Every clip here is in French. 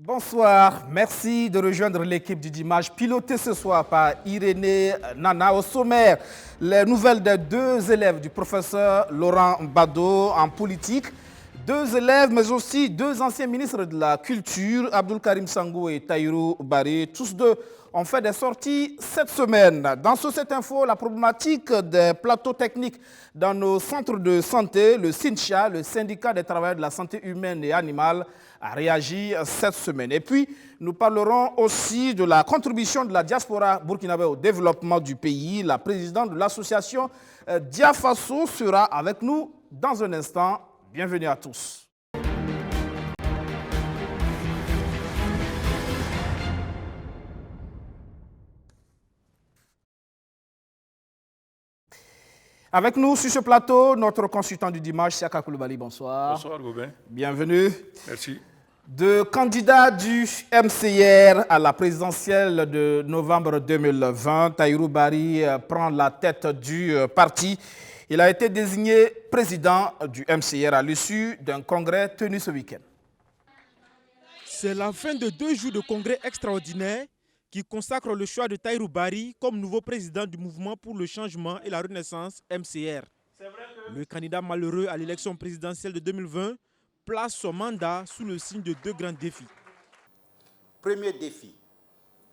Bonsoir, merci de rejoindre l'équipe du dimanche, pilotée ce soir par Irénée Nana. Au sommaire, les nouvelles des deux élèves du professeur Laurent Gbado en politique. Deux élèves, mais aussi deux anciens ministres de la Culture, Abdoul Karim Sango et Tahirou Barry. Tous deux ont fait des sorties cette semaine. Dans ce 7 Info, la problématique des plateaux techniques dans nos centres de santé, le SYNCHA, le syndicat des travailleurs de la santé humaine et animale, a réagi cette semaine. Et puis, nous parlerons aussi de la contribution de la diaspora burkinabé au développement du pays. La présidente de l'association Diafaso sera avec nous dans un instant. Bienvenue à tous. Avec nous sur ce plateau, notre consultant du dimanche, Siaka Koulibaly. Bonsoir. Bonsoir, Goubin. Bienvenue. Merci. De candidat du MCR à la présidentielle de novembre 2020, Tahirou Barry prend la tête du parti. Il a été désigné président du MCR à l'issue d'un congrès tenu ce week-end. C'est la fin de 2 jours de congrès extraordinaire qui consacre le choix de Tahirou Barry comme nouveau président du mouvement pour le changement et la renaissance MCR. Le candidat malheureux à l'élection présidentielle de 2020 place son mandat sous le signe de 2 grands défis. Premier défi,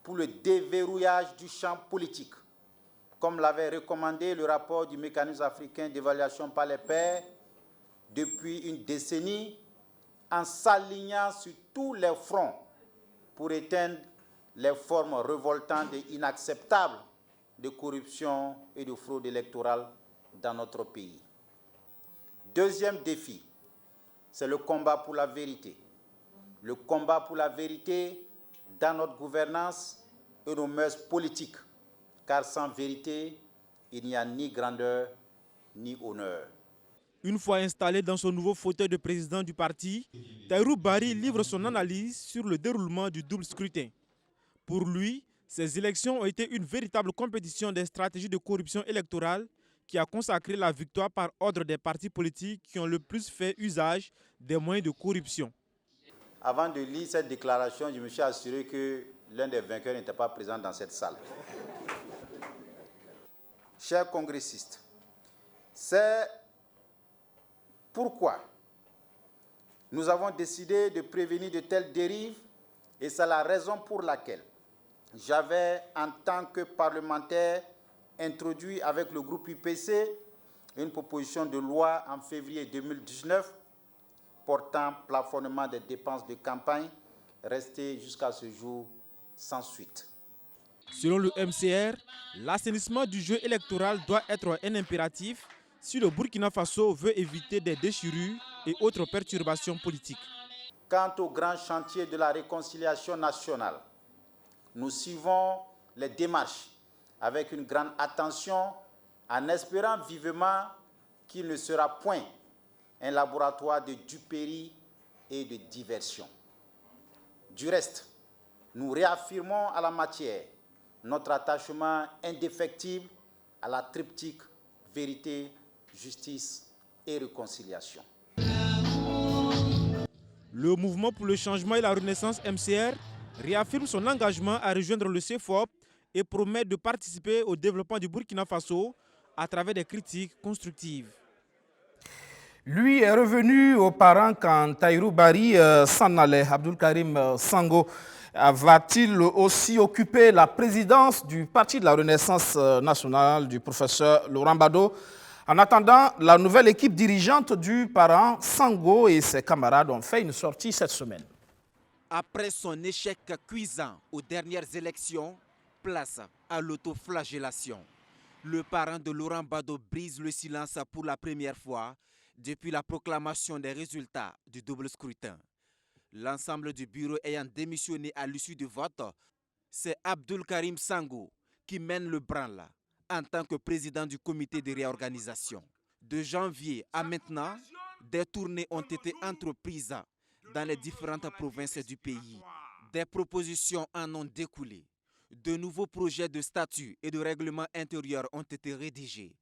pour le déverrouillage du champ politique, comme l'avait recommandé le rapport du mécanisme africain d'évaluation par les pairs depuis une décennie, en s'alignant sur tous les fronts pour éteindre les formes révoltantes et inacceptables de corruption et de fraude électorale dans notre pays. Deuxième défi, c'est le combat pour la vérité. Le combat pour la vérité dans notre gouvernance et nos mœurs politiques. Car sans vérité, il n'y a ni grandeur ni honneur. Une fois installé dans son nouveau fauteuil de président du parti, Tahirou Barry livre son analyse sur le déroulement du double scrutin. Pour lui, ces élections ont été une véritable compétition des stratégies de corruption électorale qui a consacré la victoire par ordre des partis politiques qui ont le plus fait usage des moyens de corruption. Avant de lire cette déclaration, je me suis assuré que l'un des vainqueurs n'était pas présent dans cette salle. Chers congressistes, c'est pourquoi nous avons décidé de prévenir de telles dérives et c'est la raison pour laquelle j'avais, en tant que parlementaire, introduit avec le groupe UPC une proposition de loi en février 2019 portant plafonnement des dépenses de campagne, restée jusqu'à ce jour sans suite. Selon le MCR, l'assainissement du jeu électoral doit être un impératif si le Burkina Faso veut éviter des déchirures et autres perturbations politiques. Quant au grand chantier de la réconciliation nationale, nous suivons les démarches avec une grande attention en espérant vivement qu'il ne sera point un laboratoire de duperie et de diversion. Du reste, nous réaffirmons à la matière notre attachement indéfectible à la triptyque vérité, justice et réconciliation. Le mouvement pour le changement et la renaissance MCR réaffirme son engagement à rejoindre le CEFOP et promet de participer au développement du Burkina Faso à travers des critiques constructives. Lui est revenu aux parents quand Tahirou Barry s'en allait. Abdoul Karim Sango va-t-il aussi occuper la présidence du Parti de la Renaissance nationale du professeur Laurent Gbado? En attendant, la nouvelle équipe dirigeante du parent Sango et ses camarades ont fait une sortie cette semaine. Après son échec cuisant aux dernières élections, place à l'autoflagellation. Le parent de Laurent Gbado brise le silence pour la première fois depuis la proclamation des résultats du double scrutin. L'ensemble du bureau ayant démissionné à l'issue du vote, c'est Abdoul Karim Sango qui mène le branle en tant que président du comité de réorganisation. De janvier à maintenant, des tournées ont été entreprises dans les différentes provinces du pays. Des propositions en ont découlé. De nouveaux projets de statut et de règlement intérieur ont été rédigés.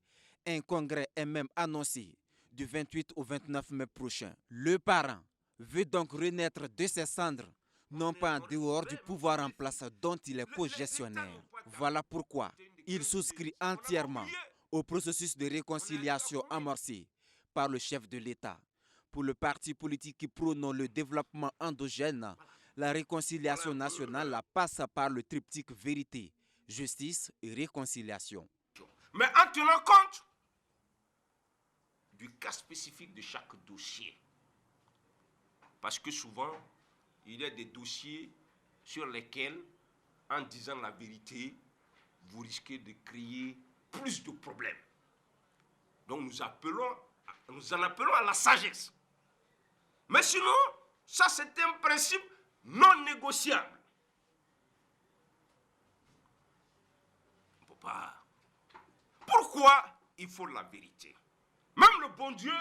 Un congrès est même annoncé du 28 au 29 mai prochain. Le parent veut donc renaître de ses cendres, non pas en dehors du pouvoir en place dont il est co-gestionnaire. Voilà pourquoi il souscrit entièrement au processus de réconciliation amorcé par le chef de l'État. Pour le parti politique qui prône le développement endogène, la réconciliation nationale passe par le triptyque vérité, justice et réconciliation. Mais en tenant compte du cas spécifique de chaque dossier. Parce que souvent, il y a des dossiers sur lesquels, en disant la vérité, vous risquez de créer plus de problèmes. Donc nous en appelons à la sagesse. Mais sinon, ça c'est un principe non négociable. On ne peut pas. Pourquoi il faut la vérité? Même le bon Dieu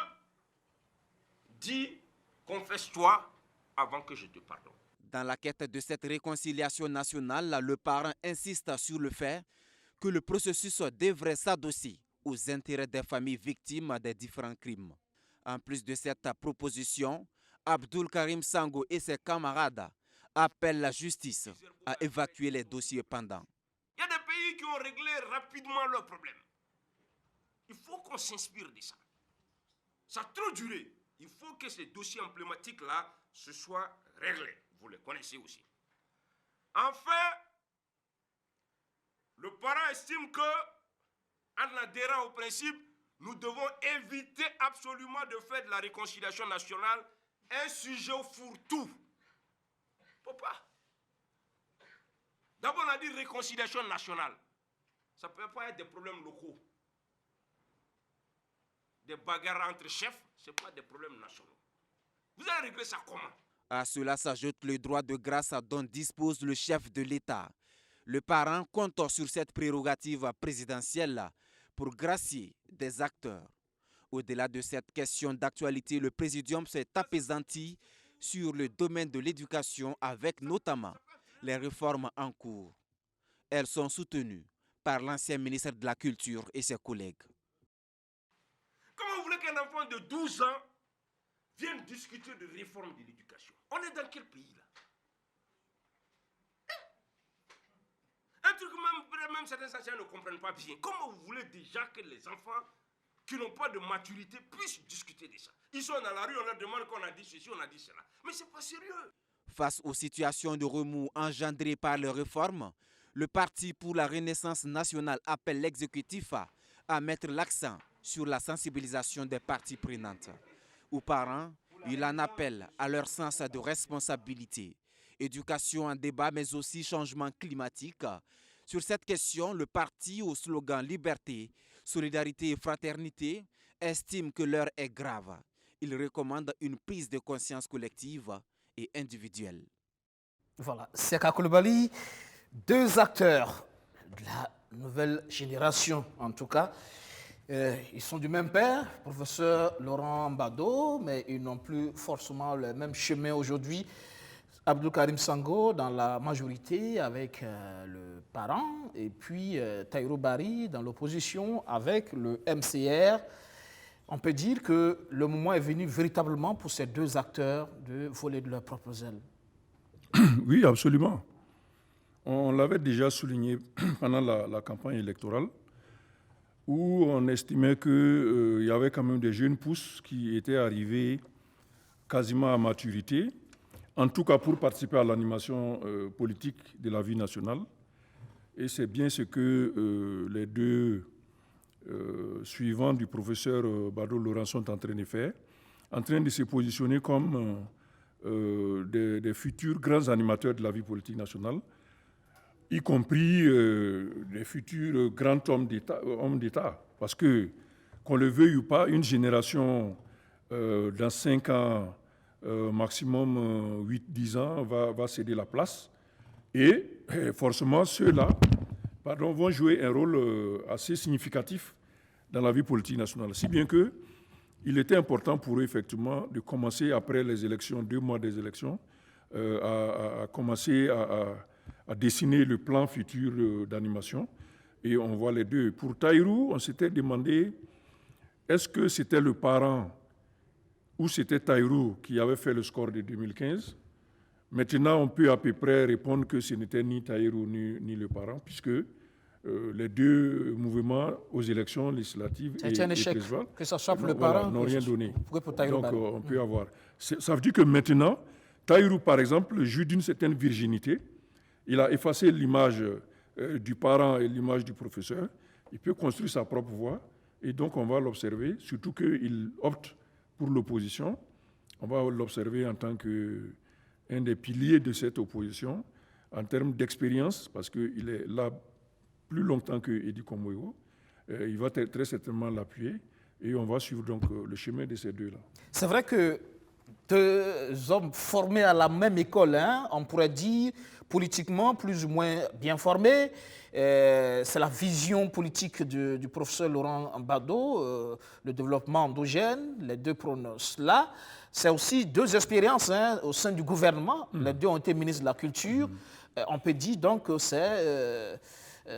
dit, confesse-toi avant que je te pardonne. Dans la quête de cette réconciliation nationale, le parent insiste sur le fait que le processus devrait s'adosser aux intérêts des familles victimes des différents crimes. En plus de cette proposition, Abdul Karim Sango et ses camarades appellent la justice à évacuer les dossiers pendants. Il y a des pays qui ont réglé rapidement leurs problèmes. Il faut qu'on s'inspire de ça. Ça a trop duré. Il faut que ces dossiers emblématiques-là se soient réglés. Vous les connaissez aussi. Enfin, le parent estime que, en adhérant au principe, nous devons éviter absolument de faire de la réconciliation nationale un sujet au fourre-tout. Pourquoi? D'abord, on a dit réconciliation nationale. Ça ne peut pas être des problèmes locaux. Des bagarres entre chefs, ce n'est pas des problèmes nationaux. Vous allez régler ça comment? À cela s'ajoute le droit de grâce dont dispose le chef de l'État. Le parent compte sur cette prérogative présidentielle pour gracier des acteurs. Au-delà de cette question d'actualité, le présidium s'est apaisanti sur le domaine de l'éducation avec notamment les réformes en cours. Elles sont soutenues par l'ancien ministre de la Culture et ses collègues. Comment vous voulez qu'un enfant de 12 ans vienne discuter de réforme de l'éducation? On est dans quel pays là? Un truc même certains enseignants ne comprennent pas bien. Comment vous voulez déjà que les enfants qui n'ont pas de maturité puissent discuter de ça? Ils sont dans la rue, on leur demande qu'on a dit ceci, on a dit cela. Mais c'est pas sérieux. Face aux situations de remous engendrées par les réformes, le Parti pour la Renaissance nationale appelle l'exécutif à mettre l'accent sur la sensibilisation des parties prenantes. Aux parents, il en appelle à leur sens de responsabilité. Éducation en débat, mais aussi changement climatique. Sur cette question, le parti au slogan Liberté, Solidarité et Fraternité estime que l'heure est grave. Il recommande une prise de conscience collective et individuelle. Voilà, Seka Coulibaly, deux acteurs de la nouvelle génération en tout cas. Ils sont du même père, professeur Laurent Bado, mais ils n'ont plus forcément le même chemin aujourd'hui. Abdul Karim Sango dans la majorité avec le parent et puis Tahirou Barry dans l'opposition avec le MCR. On peut dire que le moment est venu véritablement pour ces deux acteurs de voler de leurs propres ailes. Oui, absolument. On l'avait déjà souligné pendant la campagne électorale où on estimait qu'il y avait quand même des jeunes pousses qui étaient arrivés quasiment à maturité, en tout cas pour participer à l'animation politique de la vie nationale. Et c'est bien ce que les deux suivants du professeur Bado Laurent sont en train de faire, en train de se positionner comme des futurs grands animateurs de la vie politique nationale, y compris les futurs grands hommes d'État. Parce que, qu'on le veuille ou pas, une génération dans 5 ans, maximum 8-10 ans, va céder la place. Et forcément, ceux-là vont jouer un rôle assez significatif dans la vie politique nationale. Si bien qu'il était important pour eux, effectivement, de commencer après les élections, 2 mois des élections, à commencer à dessiner le plan futur d'animation. Et on voit les deux. Pour Tahirou, on s'était demandé, est-ce que c'était le parent ou c'était Tahirou qui avait fait le score de 2015 ? Maintenant, on peut à peu près répondre que ce n'était ni Tahirou ni le parent, puisque les deux mouvements aux élections législatives c'est un échec, que ce soit pour le parent n'ont rien donné. Pour Tahirou. Donc, on peut avoir. Ça veut dire que maintenant, Tahirou, par exemple, joue d'une certaine virginité. Il a effacé l'image du parent et l'image du professeur. Il peut construire sa propre voie. Et donc, on va l'observer, surtout qu'il opte pour l'opposition. On va l'observer en tant qu'un des piliers de cette opposition, en termes d'expérience, parce qu'il est là plus longtemps que Edi Komoïwo. Il va très certainement l'appuyer. Et on va suivre donc le chemin de ces deux-là. C'est vrai que deux hommes formés à la même école, hein, on pourrait dire politiquement plus ou moins bien formés. C'est la vision politique du professeur Laurent Gbado, le développement endogène, les deux prônent cela. C'est aussi deux expériences hein, au sein du gouvernement. Les deux ont été ministres de la Culture. On peut dire donc que c'est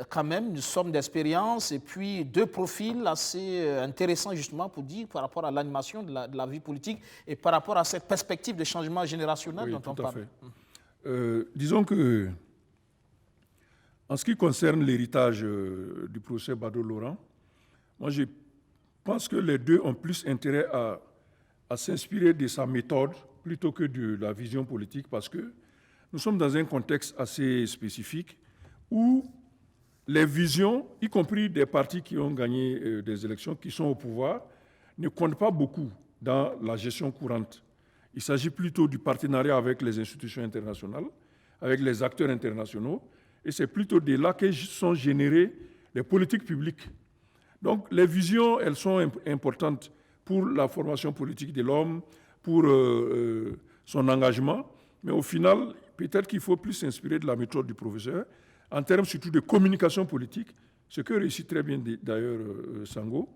quand même une somme d'expérience et puis deux profils assez intéressants justement pour dire par rapport à l'animation de la vie politique et par rapport à cette perspective de changement générationnel dont on parle. Disons que en ce qui concerne l'héritage du professeur Gbado Laurent, moi je pense que les deux ont plus intérêt à s'inspirer de sa méthode plutôt que de la vision politique parce que nous sommes dans un contexte assez spécifique où les visions, y compris des partis qui ont gagné des élections, qui sont au pouvoir, ne comptent pas beaucoup dans la gestion courante. Il s'agit plutôt du partenariat avec les institutions internationales, avec les acteurs internationaux, et c'est plutôt de là que sont générées les politiques publiques. Donc les visions, elles sont importantes pour la formation politique de l'homme, pour son engagement, mais au final, peut-être qu'il faut plus s'inspirer de la méthode du professeur, en termes surtout de communication politique, ce que réussit très bien d'ailleurs Sango,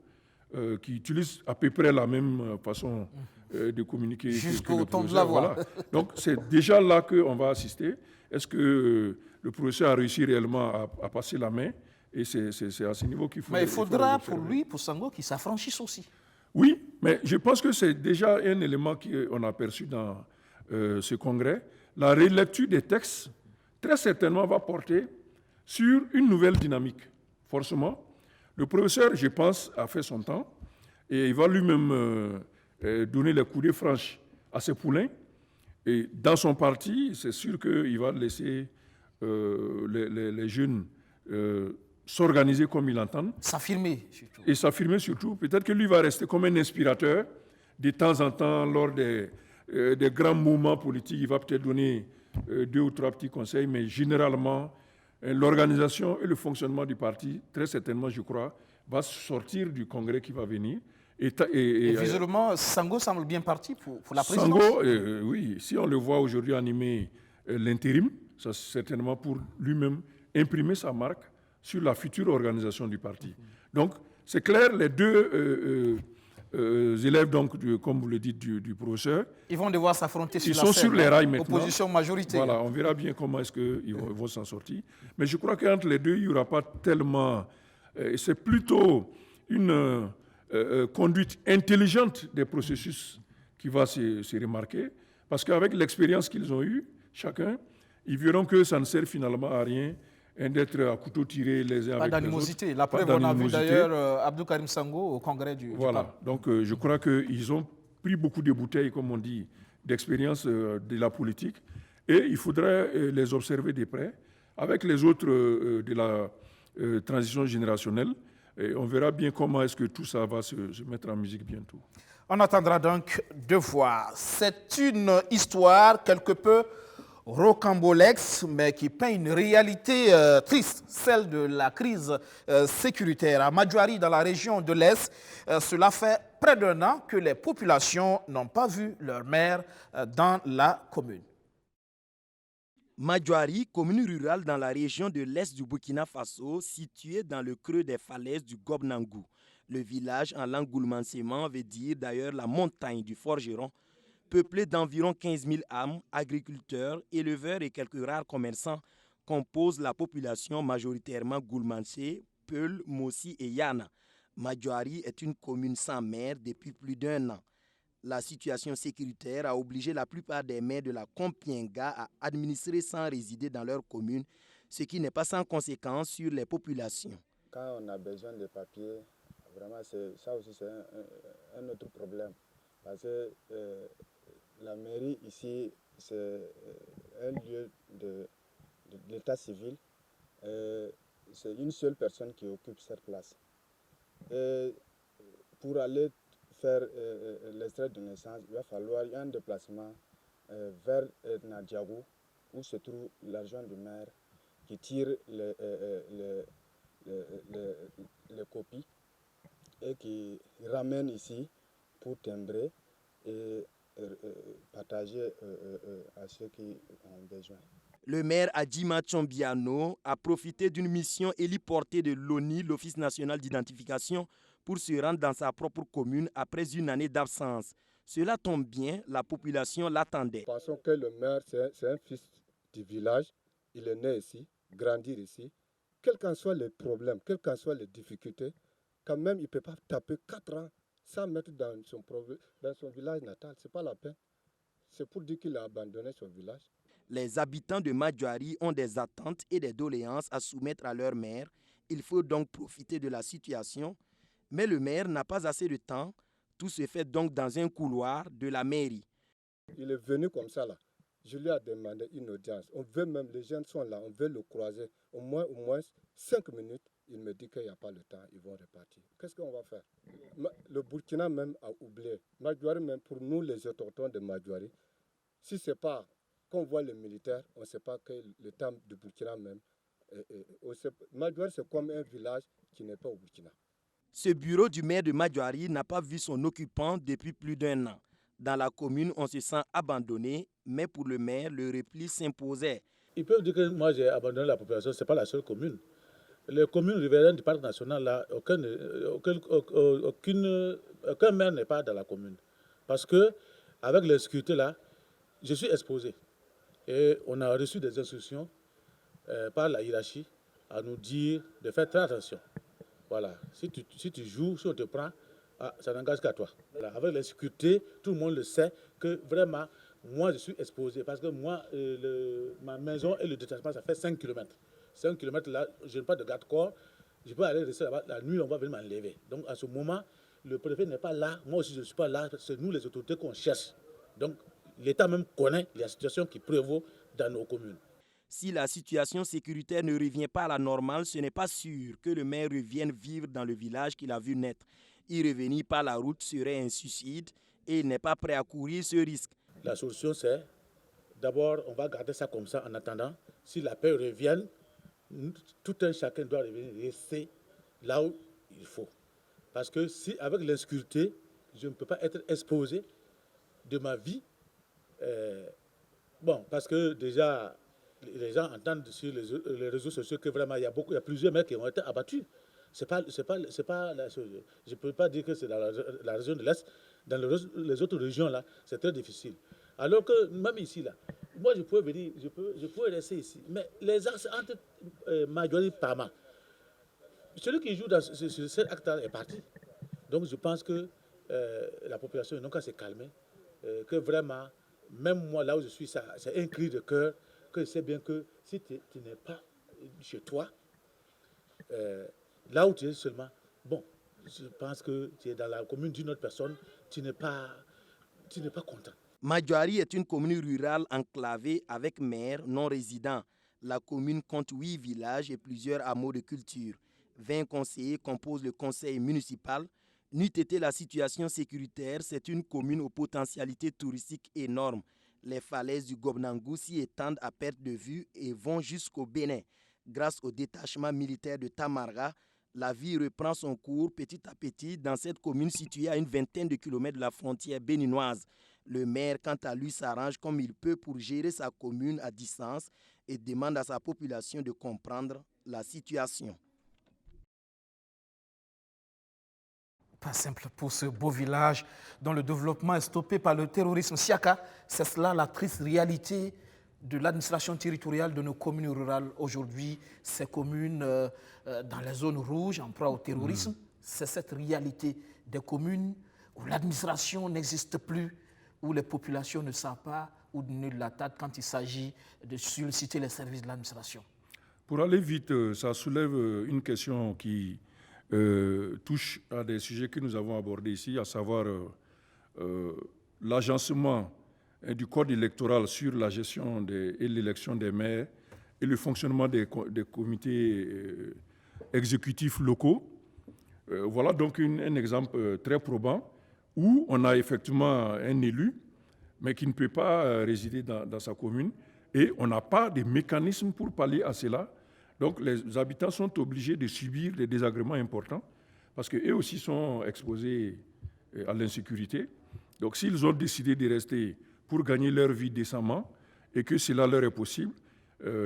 qui utilise à peu près la même façon de communiquer. Jusqu'au ton de la voix. Voilà. Donc c'est déjà là qu'on va assister. Est-ce que le professeur a réussi réellement à passer la main? Et c'est à ce niveau qu'il faut... Mais il faudra pour lui, pour Sango, qu'il s'affranchisse aussi. Oui, mais je pense que c'est déjà un élément qu'on a perçu dans ce congrès. La relecture des textes, très certainement, va porter sur une nouvelle dynamique, forcément. Le professeur, je pense, a fait son temps et il va lui-même donner les coudées franches à ses poulains. Et dans son parti, c'est sûr qu'il va laisser les jeunes s'organiser comme ils l'entendent. S'affirmer surtout. Et s'affirmer surtout. Peut-être que lui va rester comme un inspirateur. De temps en temps, lors des grands moments politiques, il va peut-être donner 2 ou 3 petits conseils, mais généralement, l'organisation et le fonctionnement du parti, très certainement, je crois, va sortir du congrès qui va venir. Et visiblement, Sango semble bien parti pour la présidence. Sango, oui, si on le voit aujourd'hui animer l'intérim, ça c'est certainement pour lui-même imprimer sa marque sur la future organisation du parti. Donc, c'est clair, les deux élèves, donc, comme vous le dites, du professeur, ils vont devoir s'affronter sur la scène. Ils sont sur les rails maintenant. Opposition majoritaire. Voilà, on verra bien comment est-ce qu'ils vont s'en sortir. Mais je crois qu'entre les deux, il n'y aura pas tellement... c'est plutôt une conduite intelligente des processus qui va se remarquer. Parce qu'avec l'expérience qu'ils ont eue, chacun, ils verront que ça ne sert finalement à rien d'être à couteau tiré les uns avec les autres. Pas d'animosité. La preuve, on a vu d'ailleurs Abdou Karim Sango au congrès du Voilà. Donc, je crois qu'ils ont pris beaucoup de bouteilles, comme on dit, d'expérience de la politique. Et il faudrait les observer de près. Avec les autres de la transition générationnelle, et on verra bien comment est-ce que tout ça va se mettre en musique bientôt. On attendra donc de voir. C'est une histoire quelque peu rocambolesque, mais qui peint une réalité triste, celle de la crise sécuritaire. À Madjouari, dans la région de l'Est, cela fait près d'1 an que les populations n'ont pas vu leur maire dans la commune. Madjouari, commune rurale dans la région de l'Est du Burkina Faso, située dans le creux des falaises du Gobnangou. Le village en langue goulmansément veut dire d'ailleurs la montagne du forgeron, peuplé d'environ 15 000 âmes, agriculteurs, éleveurs et quelques rares commerçants, compose la population majoritairement goulmansé, Peul, Mossi et Yana. Madjouari est une commune sans maire depuis plus d'1 an. La situation sécuritaire a obligé la plupart des maires de la Compiègne à administrer sans résider dans leur commune, ce qui n'est pas sans conséquence sur les populations. Quand on a besoin de papiers, vraiment, ça aussi c'est un autre problème. Parce que la mairie ici, c'est un lieu de l'état civil. C'est une seule personne qui occupe cette place. Et pour aller faire l'extrait de naissance, il va falloir un déplacement vers Nadiago, où se trouve l'agent du maire qui tire les copies et qui ramène ici pour timbrer et partager à ceux qui ont besoin. Le maire Adjima Tchombiano a profité d'une mission héliportée de l'ONI, l'Office national d'identification, pour se rendre dans sa propre commune après une année d'absence. Cela tombe bien, la population l'attendait. Pensons que le maire, c'est un fils du village, il est né ici, grandi ici. Quels qu'en soient les problèmes, quelles qu'en soient les difficultés, quand même, il ne peut pas taper 4 ans sans mettre dans son village natal. Ce n'est pas la peine. C'est pour dire qu'il a abandonné son village. Les habitants de Madjoari ont des attentes et des doléances à soumettre à leur maire. Il faut donc profiter de la situation. Mais le maire n'a pas assez de temps. Tout se fait donc dans un couloir de la mairie. Il est venu comme ça là. Je lui ai demandé une audience. On veut même, les jeunes sont là, on veut le croiser. Au moins 5 minutes. Il me dit qu'il n'y a pas le temps, ils vont repartir. Qu'est-ce qu'on va faire? Le Burkina même a oublié. Madjoari même, pour nous les autochtones de Madjoari, si ce n'est pas qu'on voit les militaires, on ne sait pas que le temps du Burkina même. Madjoari, c'est comme un village qui n'est pas au Burkina. Ce bureau du maire de Madjoari n'a pas vu son occupant depuis plus d'1 an. Dans la commune, on se sent abandonné, mais pour le maire, le repli s'imposait. Ils peuvent dire que moi j'ai abandonné la population, ce n'est pas la seule commune. Les communes riveraines du parc national, là, aucun maire n'est pas dans la commune. Parce que avec l'insécurité là, je suis exposé. Et on a reçu des instructions par la hiérarchie à nous dire de faire très attention. Voilà, si tu joues, si on te prend, ça n'engage qu'à toi. Voilà. Avec l'insécurité, tout le monde le sait que vraiment, moi je suis exposé. Parce que moi, ma maison et le détachement, ça fait 5 km. 5 km là, je n'ai pas de garde-corps. Je peux aller rester là-bas. La nuit, on va venir m'enlever. Donc à ce moment, le préfet n'est pas là. Moi aussi, je ne suis pas là. C'est nous les autorités qu'on cherche. Donc l'État même connaît la situation qui prévaut dans nos communes. Si la situation sécuritaire ne revient pas à la normale, ce n'est pas sûr que le maire revienne vivre dans le village qu'il a vu naître. Y revenir par la route serait un suicide et il n'est pas prêt à courir ce risque. La solution, c'est d'abord, on va garder ça comme ça en attendant. Si la paix revient, tout un chacun doit revenir rester là où il faut. Parce que si avec l'insécurité, je ne peux pas être exposé de ma vie. Parce que déjà, les gens entendent sur les réseaux sociaux que vraiment il y a plusieurs maires qui ont été abattus. C'est pas la chose. Je ne peux pas dire que c'est dans la région de l'Est. Dans les autres régions là, c'est très difficile. Alors que même ici là, moi je pouvais venir, je pouvais rester ici. Mais les axes entre Madjoari et Pama, celui qui joue sur cet acte-là est parti. Donc je pense que la population n'a qu'à se calmer, que vraiment, même moi là où je suis, c'est un cri de cœur, que je sais bien que si tu n'es pas chez toi, là où tu es seulement, bon, je pense que tu es dans la commune d'une autre personne, tu n'es pas content. Madjoari est une commune rurale enclavée avec maire non résident. La commune compte 8 villages et plusieurs hameaux de culture. 20 conseillers composent le conseil municipal. N'eût été la situation sécuritaire, c'est une commune aux potentialités touristiques énormes. Les falaises du Gobnangou s'y étendent à perte de vue et vont jusqu'au Bénin. Grâce au détachement militaire de Tamarga, la vie reprend son cours petit à petit dans cette commune située à une vingtaine de kilomètres de la frontière béninoise. Le maire, quant à lui, s'arrange comme il peut pour gérer sa commune à distance et demande à sa population de comprendre la situation. Pas simple pour ce beau village dont le développement est stoppé par le terrorisme. Siaka, c'est cela la triste réalité de l'administration territoriale de nos communes rurales aujourd'hui. Ces communes dans les zones rouges en proie au terrorisme, c'est cette réalité des communes où l'administration n'existe plus, où les populations ne savent pas où donner de la tête quand il s'agit de solliciter les services de l'administration? Pour aller vite, ça soulève une question qui touche à des sujets que nous avons abordés ici, à savoir l'agencement du code électoral sur la gestion et l'élection des maires et le fonctionnement des comités exécutifs locaux. Voilà donc un exemple très probant où on a effectivement un élu, mais qui ne peut pas résider dans sa commune, et on n'a pas de mécanisme pour pallier à cela. Donc les habitants sont obligés de subir des désagréments importants, parce qu'eux aussi sont exposés à l'insécurité. Donc s'ils ont décidé de rester pour gagner leur vie décemment, et que cela leur est possible,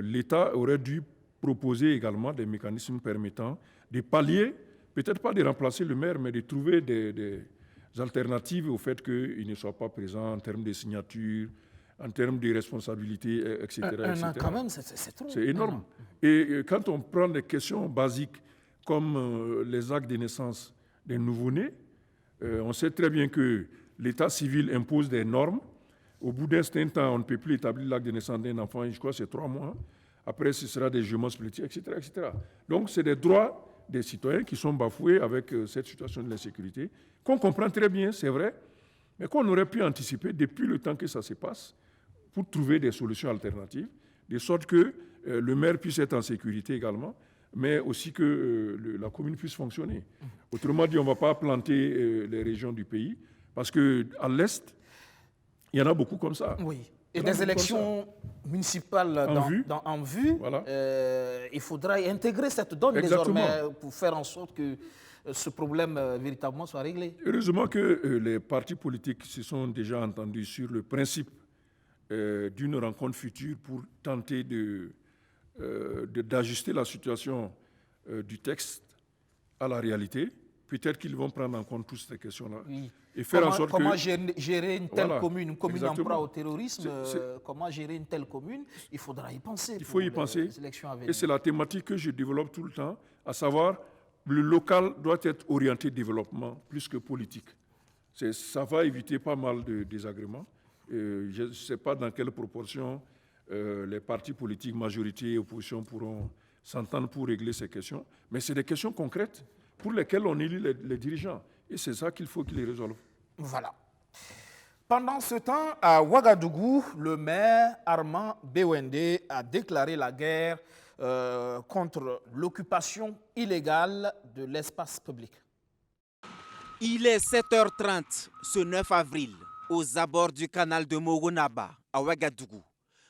l'État aurait dû proposer également des mécanismes permettant de pallier, peut-être pas de remplacer le maire, mais de trouver des alternatives au fait qu'il ne soit pas présent en termes de signature, en termes de responsabilité, etc. Un an quand même, c'est trop. C'est énorme. Et quand on prend des questions basiques comme les actes de naissance des nouveau-nés, on sait très bien que l'état civil impose des normes. Au bout d'un certain temps, on ne peut plus établir l'acte de naissance d'un enfant, je crois que c'est 3 mois. Après, ce sera des jugements splittés, etc., etc. Donc, c'est des droits des citoyens qui sont bafoués avec cette situation de l'insécurité, qu'on comprend très bien, c'est vrai, mais qu'on aurait pu anticiper depuis le temps que ça se passe pour trouver des solutions alternatives, de sorte que le maire puisse être en sécurité également, mais aussi que la commune puisse fonctionner. Autrement dit, on ne va pas planter les régions du pays, parce qu'à l'Est, il y en a beaucoup comme ça. Oui. Et des élections municipales en vue, voilà. Il faudra intégrer cette donne désormais pour faire en sorte que ce problème véritablement soit réglé. Heureusement que les partis politiques se sont déjà entendus sur le principe d'une rencontre future pour tenter d'ajuster la situation du texte à la réalité. Peut-être qu'ils vont prendre en compte toutes ces questions-là. Oui. Et faire en sorte comment gérer une telle commune, une commune en proie au terrorisme, comment gérer une telle commune, il faudra y penser. Il faut y penser. Les élections à venir. Et c'est la thématique que je développe tout le temps, à savoir le local doit être orienté développement plus que politique. Ça va éviter pas mal de désagréments. Je ne sais pas dans quelle proportion les partis politiques, majorité et opposition, pourront s'entendre pour régler ces questions. Mais c'est des questions concrètes pour lesquelles on élit les dirigeants. Et c'est ça qu'il faut qu'ils les résolvent. Voilà. Pendant ce temps, à Ouagadougou, le maire Armand Bewende a déclaré la guerre contre l'occupation illégale de l'espace public. Il est 7h30 ce 9 avril, aux abords du canal de Mogonaba, à Ouagadougou.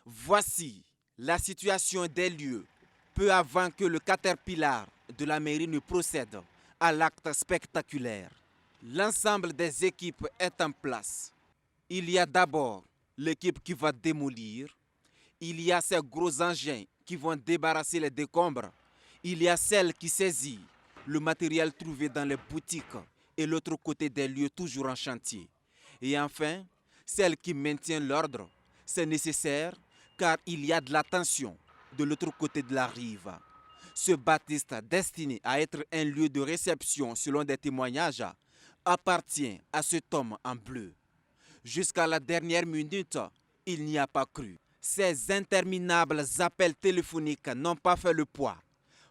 Voici la situation des lieux, peu avant que le caterpillar de la mairie ne procède à l'acte spectaculaire. L'ensemble des équipes est en place. Il y a d'abord l'équipe qui va démolir. Il y a ces gros engins qui vont débarrasser les décombres. Il y a celle qui saisit le matériel trouvé dans les boutiques et l'autre côté des lieux toujours en chantier. Et enfin, celle qui maintient l'ordre. C'est nécessaire car il y a de la tension de l'autre côté de la rive. Ce Baptiste, destiné à être un lieu de réception selon des témoignages, appartient à cet homme en bleu. Jusqu'à la dernière minute, il n'y a pas cru. Ces interminables appels téléphoniques n'ont pas fait le poids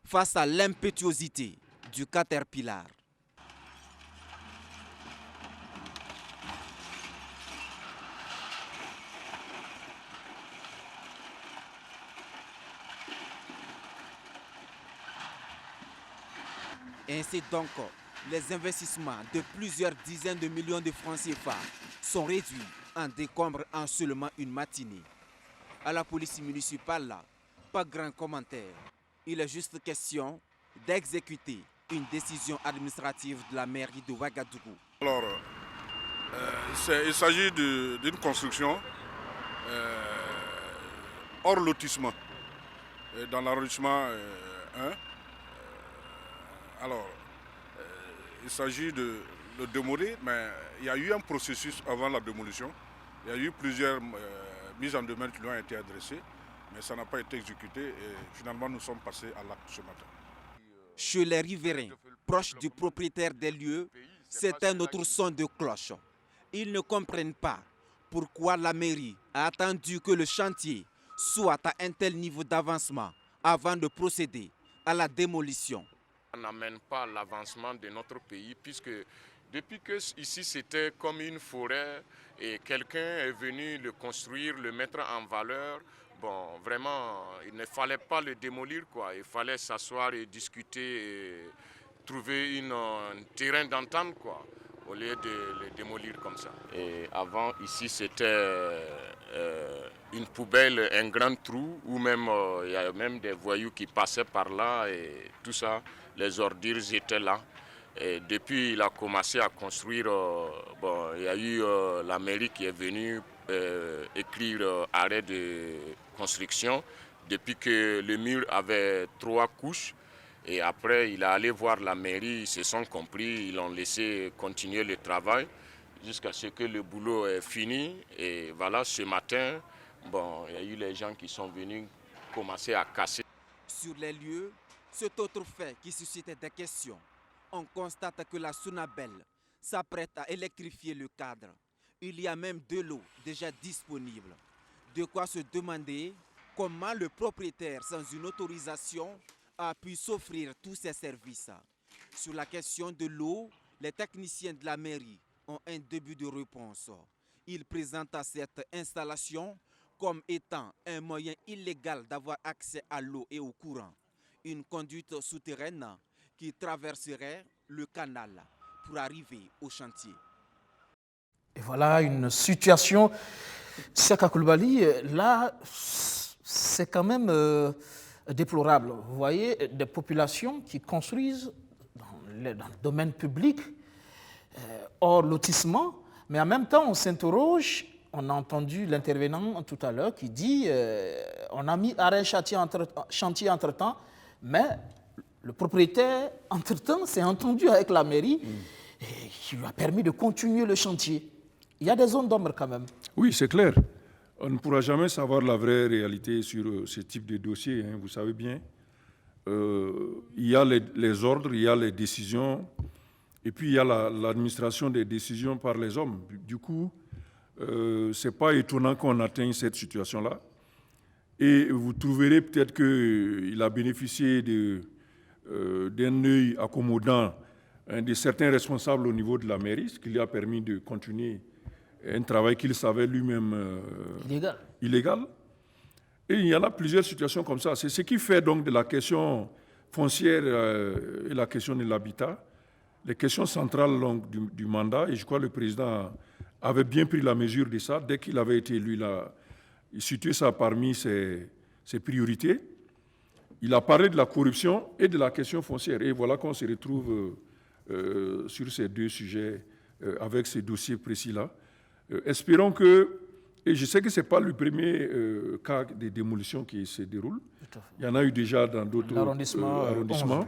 face à l'impétuosité du caterpillar. Ainsi donc, les investissements de plusieurs dizaines de millions de francs CFA sont réduits en décombres en seulement une matinée. À la police municipale, pas grand commentaire. Il est juste question d'exécuter une décision administrative de la mairie de Ouagadougou. Alors, il s'agit d'une construction hors lotissement dans l'arrondissement 1. Alors, il s'agit de le démolir, mais il y a eu un processus avant la démolition. Il y a eu plusieurs mises en demeure qui lui ont été adressées, mais ça n'a pas été exécuté et finalement nous sommes passés à l'acte ce matin. Chez les riverains, proches du propriétaire des lieux, C'est un autre son de cloche. Ils ne comprennent pas pourquoi la mairie a attendu que le chantier soit à un tel niveau d'avancement avant de procéder à la démolition. On n'amène pas l'avancement de notre pays puisque depuis que ici c'était comme une forêt et quelqu'un est venu le construire, le mettre en valeur, bon vraiment il ne fallait pas le démolir quoi, il fallait s'asseoir et discuter et trouver un terrain d'entente quoi, au lieu de le démolir comme ça. Et avant ici c'était une poubelle, un grand trou où même il y a même des voyous qui passaient par là et tout ça, les ordures étaient là. Et depuis il a commencé à construire, bon, il y a eu la mairie qui est venue écrire arrêt de construction depuis que le mur avait 3 couches. Et après, il est allé voir la mairie, ils se sont compris, ils l'ont laissé continuer le travail jusqu'à ce que le boulot est fini. Et voilà, ce matin, bon, il y a eu les gens qui sont venus commencer à casser. Sur les lieux, cet autre fait qui suscitait des questions. On constate que la Sonabel s'apprête à électrifier le cadre. Il y a même de l'eau déjà disponible. De quoi se demander comment le propriétaire, sans une autorisation, a pu s'offrir tous ces services. Sur la question de l'eau, les techniciens de la mairie ont un début de réponse. Ils présentent cette installation comme étant un moyen illégal d'avoir accès à l'eau et au courant. Une conduite souterraine qui traverserait le canal pour arriver au chantier. Et voilà une situation, Saka Coulibaly, là, c'est quand même déplorable. Vous voyez des populations qui construisent dans le domaine public, hors lotissement, mais en même temps, on s'interroge. On a entendu l'intervenant tout à l'heure qui dit on a mis arrêt chantier entre-temps, mais le propriétaire, entre-temps, s'est entendu avec la mairie et qui lui a permis de continuer le chantier. Il y a des zones d'ombre quand même. Oui, c'est clair. On ne pourra jamais savoir la vraie réalité sur ce type de dossier, hein, vous savez bien. Il y a les ordres, il y a les décisions, et puis il y a l'administration des décisions par les hommes. Du coup, ce n'est pas étonnant qu'on atteigne cette situation-là. Et vous trouverez peut-être qu'il a bénéficié d'un œil accommodant de certains responsables au niveau de la mairie, ce qui lui a permis de continuer un travail qu'il savait lui-même illégal. Et il y en a plusieurs situations comme ça. C'est ce qui fait donc de la question foncière et la question de l'habitat les questions centrales donc, du mandat. Et je crois que le président avait bien pris la mesure de ça. Dès qu'il avait été élu, il situait ça parmi ses priorités. Il a parlé de la corruption et de la question foncière. Et voilà qu'on se retrouve sur ces deux sujets avec ces dossiers précis-là. Espérons que, et je sais que ce n'est pas le premier cas de démolition qui se déroule. Il y en a eu déjà dans d'autres arrondissements.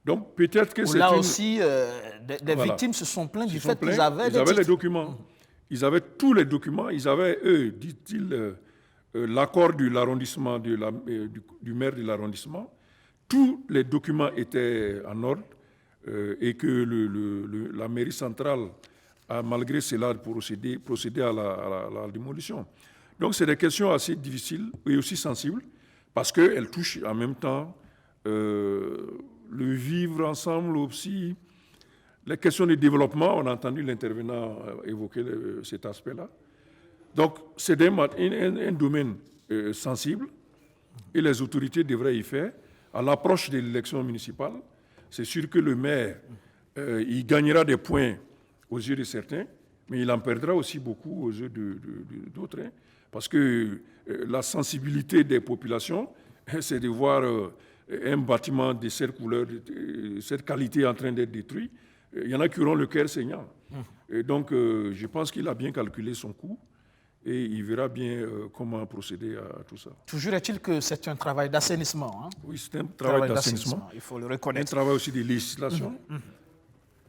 Donc peut-être que c'est là aussi, des victimes se sont plaintes du fait qu'ils avaient les documents. Ils avaient tous les documents. Ils avaient, dit-il, l'accord de l'arrondissement, du maire de l'arrondissement. Tous les documents étaient en ordre et que la mairie centrale a malgré cela procédé à la démolition. Donc c'est des questions assez difficiles et aussi sensibles parce qu'elles touchent en même temps le vivre ensemble aussi, les questions de développement. On a entendu l'intervenant évoquer cet aspect-là. Donc c'est un domaine sensible et les autorités devraient y faire. À l'approche de l'élection municipale, c'est sûr que le maire, il gagnera des points aux yeux de certains, mais il en perdra aussi beaucoup aux yeux d'autres. Hein, parce que la sensibilité des populations, c'est de voir un bâtiment de cette couleur, de cette qualité en train d'être détruit. Il y en a qui auront le cœur saignant. Et donc, je pense qu'il a bien calculé son coût et il verra bien comment procéder à tout ça. Toujours est-il que c'est un travail d'assainissement. Hein? Oui, c'est un travail d'assainissement. Il faut le reconnaître. Un travail aussi de législation.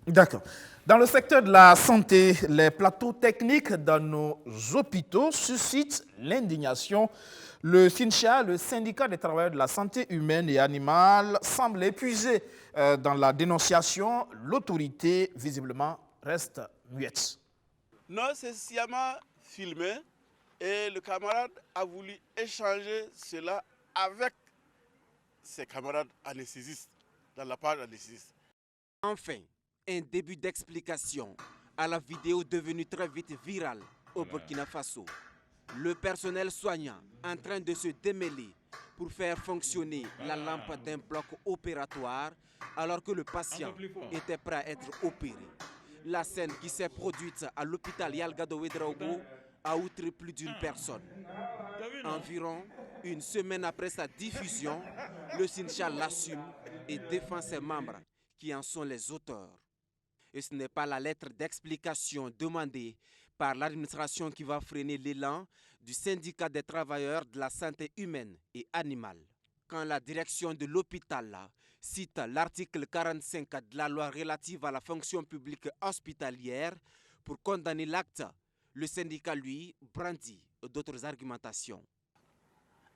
D'accord. Dans le secteur de la santé, les plateaux techniques dans nos hôpitaux suscitent l'indignation. Le SYNCHA, le syndicat des travailleurs de la santé humaine et animale, semble épuisé dans la dénonciation. L'autorité, visiblement, reste muette. Non, c'est sciemment filmé et le camarade a voulu échanger cela avec ses camarades anesthésistes, dans la part anesthésiste. Enfin, un début d'explication à la vidéo devenue très vite virale au Burkina Faso. Le personnel soignant en train de se démêler pour faire fonctionner la lampe d'un bloc opératoire alors que le patient était prêt à être opéré. La scène qui s'est produite à l'hôpital Yalgado Ouedraogo a outré plus d'une personne. Environ une semaine après sa diffusion, le SYNCHA l'assume et défend ses membres qui en sont les auteurs. Et ce n'est pas la lettre d'explication demandée par l'administration qui va freiner l'élan du syndicat des travailleurs de la santé humaine et animale. Quand la direction de l'hôpital cite l'article 45 de la loi relative à la fonction publique hospitalière pour condamner l'acte, le syndicat, lui, brandit d'autres argumentations.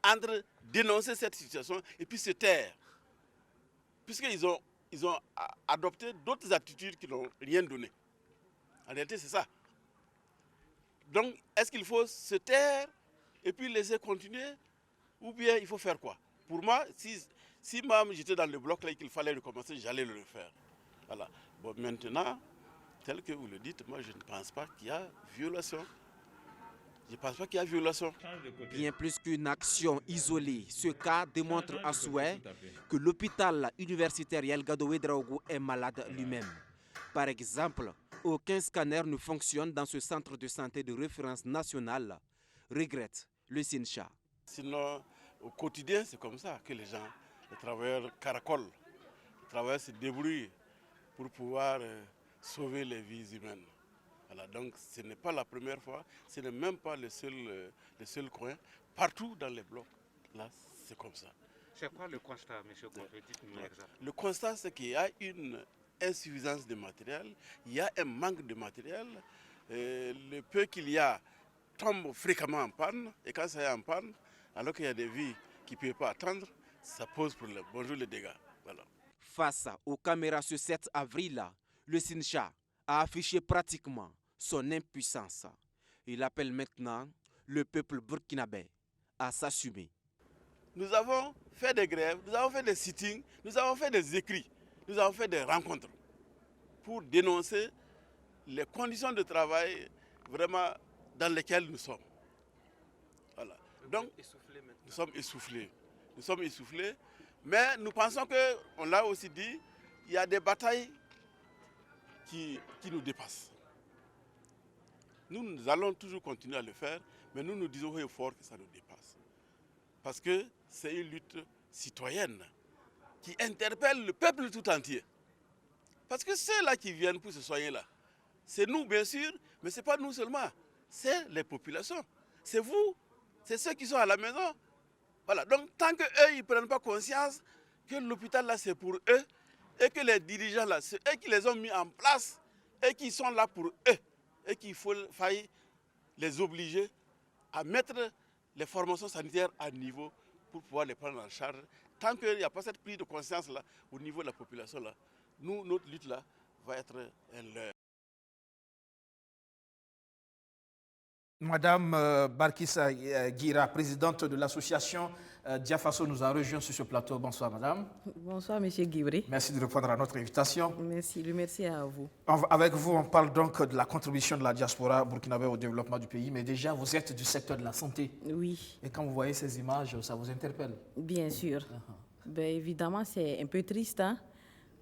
Entre dénoncer cette situation et puis se taire, puisqu'ils ont adopté d'autres attitudes qui n'ont rien donné. En réalité, c'est ça. Donc, est-ce qu'il faut se taire et puis laisser continuer ou bien il faut faire quoi? Pour moi, si même j'étais dans le bloc là et qu'il fallait recommencer, j'allais le faire. Voilà. Bon, maintenant, tel que vous le dites, moi je ne pense pas qu'il y a violation. Je ne pense pas qu'il y a violation. Bien plus qu'une action isolée, ce cas démontre à souhait que l'hôpital universitaire Yalgado Ouedraogo est malade lui-même. Par exemple, aucun scanner ne fonctionne dans ce centre de santé de référence nationale, regrette le SYNCHA. Sinon, au quotidien, c'est comme ça que les travailleurs caracolent, les travailleurs se débrouillent pour pouvoir sauver les vies humaines. Voilà, donc ce n'est pas la première fois, ce n'est même pas le seul coin. Partout dans les blocs, là, c'est comme ça. C'est quoi le constat, M. Gonfé? Dites-nous exactement. Le constat, c'est qu'il y a une insuffisance de matériel, il y a un manque de matériel. Le peu qu'il y a tombe fréquemment en panne, et quand ça est en panne, alors qu'il y a des vies qui ne peuvent pas attendre, ça pose problème. Bonjour les dégâts. Voilà. Face aux caméras ce 7 avril, le SYNCHA a affiché pratiquement son impuissance. Il appelle maintenant le peuple burkinabé à s'assumer. Nous avons fait des grèves, nous avons fait des sittings, nous avons fait des écrits, nous avons fait des rencontres pour dénoncer les conditions de travail vraiment dans lesquelles nous sommes. Voilà. Donc, nous sommes essoufflés. Nous sommes essoufflés, mais nous pensons que, on l'a aussi dit, il y a des batailles qui nous dépassent. Nous allons toujours continuer à le faire, mais nous disons haut et fort que ça nous dépasse. Parce que c'est une lutte citoyenne qui interpelle le peuple tout entier. Parce que ceux-là qui viennent pour se soigner là, c'est nous bien sûr, mais ce n'est pas nous seulement, c'est les populations. C'est vous, c'est ceux qui sont à la maison. Voilà, donc tant qu'eux, ils ne prennent pas conscience que l'hôpital là, c'est pour eux, et que les dirigeants là, c'est eux qui les ont mis en place, et qui sont là pour eux, et qu'il faille les obliger à mettre les formations sanitaires à niveau pour pouvoir les prendre en charge. Tant qu'il n'y a pas cette prise de conscience là, au niveau de la population là, nous, notre lutte là, va être un leurre. Madame Barkissa Guira, présidente de l'association Diafaso, nous a rejoint sur ce plateau. Bonsoir, madame. Bonsoir, monsieur Guibri. Merci de répondre à notre invitation. Merci à vous. Avec vous, on parle donc de la contribution de la diaspora burkinabé au développement du pays, mais déjà, vous êtes du secteur de la santé. Oui. Et quand vous voyez ces images, ça vous interpelle? Bien sûr. Ben, évidemment, c'est un peu triste. Hein?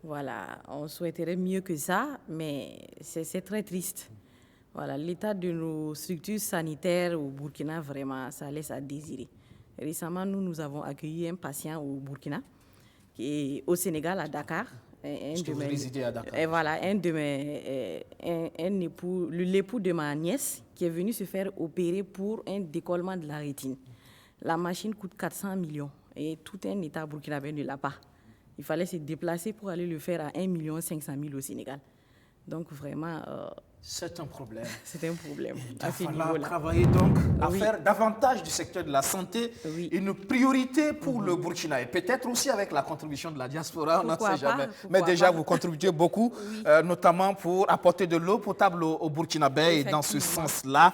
Voilà, on souhaiterait mieux que ça, mais c'est très triste. Voilà, l'état de nos structures sanitaires au Burkina, vraiment, ça laisse à désirer. Récemment, nous avons accueilli un patient au Burkina, qui est au Sénégal, à Dakar. Vous résidez à Dakar. Et voilà, l'époux de ma nièce qui est venu se faire opérer pour un décollement de la rétine. La machine coûte 400 millions et tout un État burkinabé ne l'a pas. Il fallait se déplacer pour aller le faire à 1,5 million au Sénégal. Donc vraiment... c'est un problème. C'est un problème. Il va falloir travailler donc à faire davantage du secteur de la santé une priorité pour le Burkina et peut-être aussi avec la contribution de la diaspora, on n'en sait jamais. Mais déjà, vous contribuez beaucoup, notamment pour apporter de l'eau potable au Burkinabé et dans ce sens-là,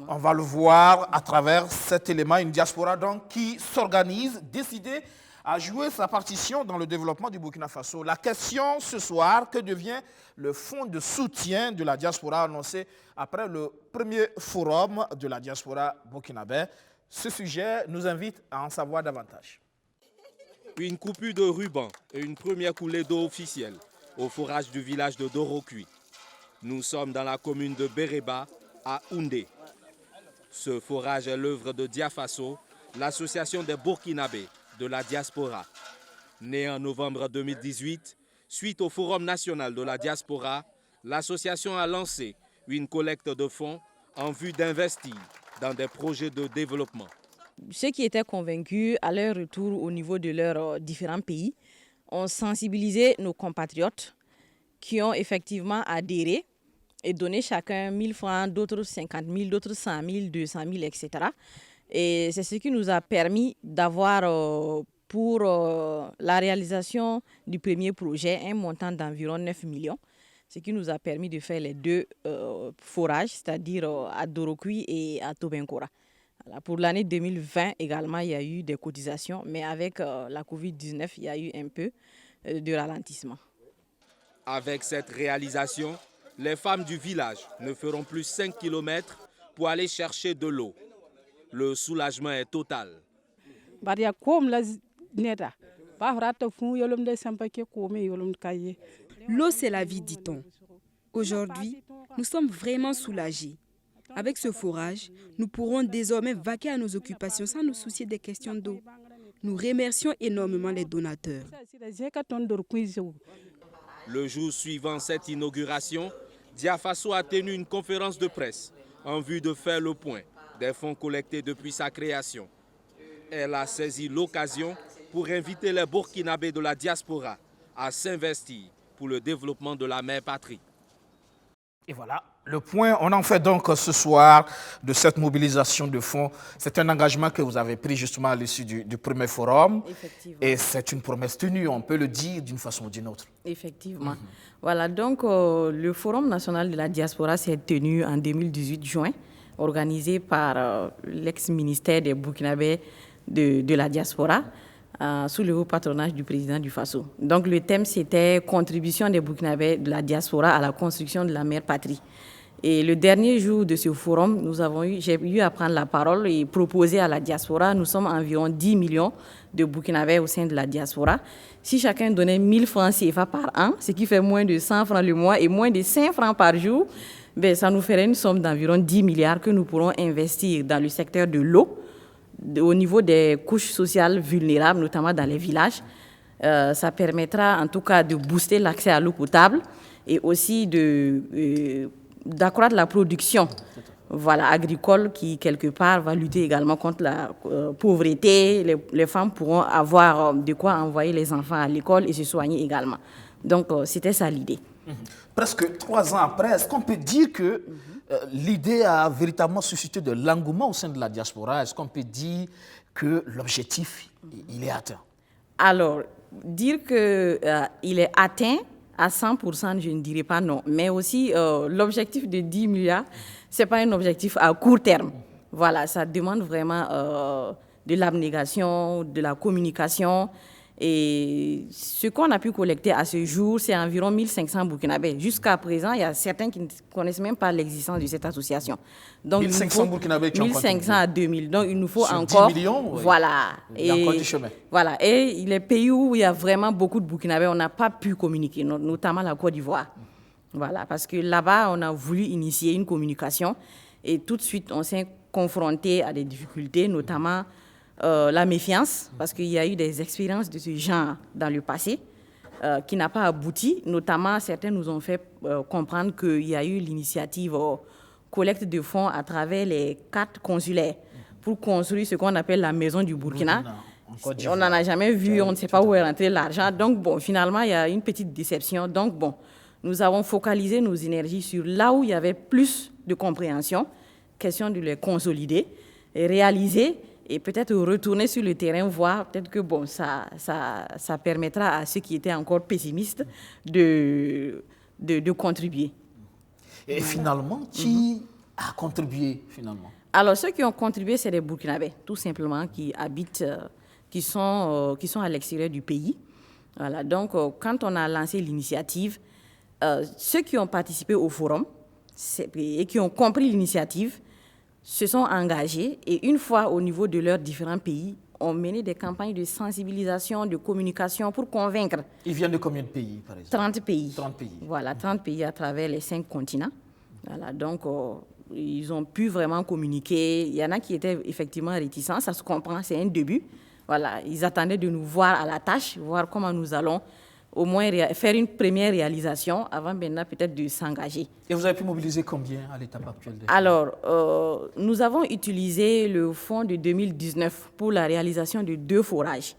on va le voir à travers cet élément, une diaspora donc qui s'organise, décidée à jouer sa partition dans le développement du Burkina Faso. La question ce soir, que devient le fonds de soutien de la diaspora annoncé après le premier forum de la diaspora burkinabé? Ce sujet nous invite à en savoir davantage. Une coupure de ruban et une première coulée d'eau officielle au forage du village de Dorokui. Nous sommes dans la commune de Béréba, à Houndé. Ce forage est l'œuvre de Diafaso, l'association des Burkinabés de la diaspora. Né en novembre 2018, suite au Forum national de la diaspora, l'association a lancé une collecte de fonds en vue d'investir dans des projets de développement. Ceux qui étaient convaincus à leur retour au niveau de leurs différents pays ont sensibilisé nos compatriotes qui ont effectivement adhéré et donné chacun 1000 francs, d'autres 50 000, d'autres 100 000, 200 000, etc. Et c'est ce qui nous a permis d'avoir pour la réalisation du premier projet un montant d'environ 9 millions, ce qui nous a permis de faire les deux forages, c'est-à-dire à Dorokui et à Tobenkora. Voilà, pour l'année 2020 également, il y a eu des cotisations, mais avec la Covid-19, il y a eu un peu de ralentissement. Avec cette réalisation, les femmes du village ne feront plus 5 km pour aller chercher de l'eau. Le soulagement est total. L'eau, c'est la vie, dit-on. Aujourd'hui, nous sommes vraiment soulagés. Avec ce forage, nous pourrons désormais vaquer à nos occupations sans nous soucier des questions d'eau. Nous remercions énormément les donateurs. Le jour suivant cette inauguration, Diafaso a tenu une conférence de presse en vue de faire le point des fonds collectés depuis sa création. Elle a saisi l'occasion pour inviter les Burkinabés de la diaspora à s'investir pour le développement de la mère patrie. Et voilà, le point, on en fait donc ce soir de cette mobilisation de fonds. C'est un engagement que vous avez pris justement à l'issue du premier forum. Et c'est une promesse tenue, on peut le dire d'une façon ou d'une autre. Effectivement. Voilà, donc le Forum national de la diaspora s'est tenu en 2018 juin, organisé par l'ex-ministère des Burkinabés de la diaspora, sous le haut patronage du président du Faso. Donc le thème, c'était « Contribution des Burkinabés de la diaspora à la construction de la mère patrie ». Et le dernier jour de ce forum, j'ai eu à prendre la parole et proposer à la diaspora, nous sommes environ 10 millions de Burkinabés au sein de la diaspora. Si chacun donnait 1000 francs CFA par an, ce qui fait moins de 100 francs le mois et moins de 5 francs par jour, ben, ça nous ferait une somme d'environ 10 milliards que nous pourrons investir dans le secteur de l'eau, au niveau des couches sociales vulnérables, notamment dans les villages. Ça permettra en tout cas de booster l'accès à l'eau potable et aussi d'accroître la production agricole qui, quelque part, va lutter également contre la pauvreté. Les femmes pourront avoir de quoi envoyer les enfants à l'école et se soigner également. Donc, c'était ça l'idée. Presque 3 ans après, est-ce qu'on peut dire que l'idée a véritablement suscité de l'engouement au sein de la diaspora? Est-ce qu'on peut dire que l'objectif, il est atteint? Alors, dire qu'il est atteint à 100%, je ne dirais pas non. Mais aussi, l'objectif de 10 milliards, ce n'est pas un objectif à court terme. Voilà, ça demande vraiment de l'abnégation, de la communication. Et ce qu'on a pu collecter à ce jour, c'est environ 1500 Burkinabés. Jusqu'à présent, il y a certains qui ne connaissent même pas l'existence de cette association. Donc, 1500 Burkinabés qui ont 1500 à 2000. Donc, il nous faut sur encore... 10 millions, oui. Voilà. Il y a encore du chemin. Voilà. Et les pays où il y a vraiment beaucoup de Burkinabés, on n'a pas pu communiquer, notamment la Côte d'Ivoire. Voilà. Parce que là-bas, on a voulu initier une communication et tout de suite, on s'est confronté à des difficultés, notamment... la méfiance, parce qu'il y a eu des expériences de ce genre dans le passé qui n'a pas abouti. Notamment, certains nous ont fait comprendre qu'il y a eu l'initiative collecte de fonds à travers les 4 consulaires pour construire ce qu'on appelle la maison du Burkina. On n'en a jamais vu, on ne sait pas où est rentré l'argent. Donc, bon, finalement, il y a une petite déception. Donc, bon, nous avons focalisé nos énergies sur là où il y avait plus de compréhension, question de les consolider, et réaliser et peut-être retourner sur le terrain, voir peut-être que bon, ça permettra à ceux qui étaient encore pessimistes de contribuer. Et finalement, qui a contribué finalement? Alors, ceux qui ont contribué, c'est des Burkinabés, tout simplement, qui habitent, qui sont à l'extérieur du pays. Voilà, donc, quand on a lancé l'initiative, ceux qui ont participé au forum et qui ont compris l'initiative se sont engagés et une fois au niveau de leurs différents pays, ont mené des campagnes de sensibilisation, de communication pour convaincre. Ils viennent de combien de pays, par exemple? 30 pays. 30 pays. Voilà, 30 pays à travers les 5 continents. Voilà, donc, ils ont pu vraiment communiquer. Il y en a qui étaient effectivement réticents, ça se comprend, c'est un début. Voilà, ils attendaient de nous voir à la tâche, voir comment nous allons au moins faire une première réalisation avant maintenant peut-être de s'engager. Et vous avez pu mobiliser combien à l'étape actuelle? Alors, nous avons utilisé le fonds de 2019 pour la réalisation de 2 forages.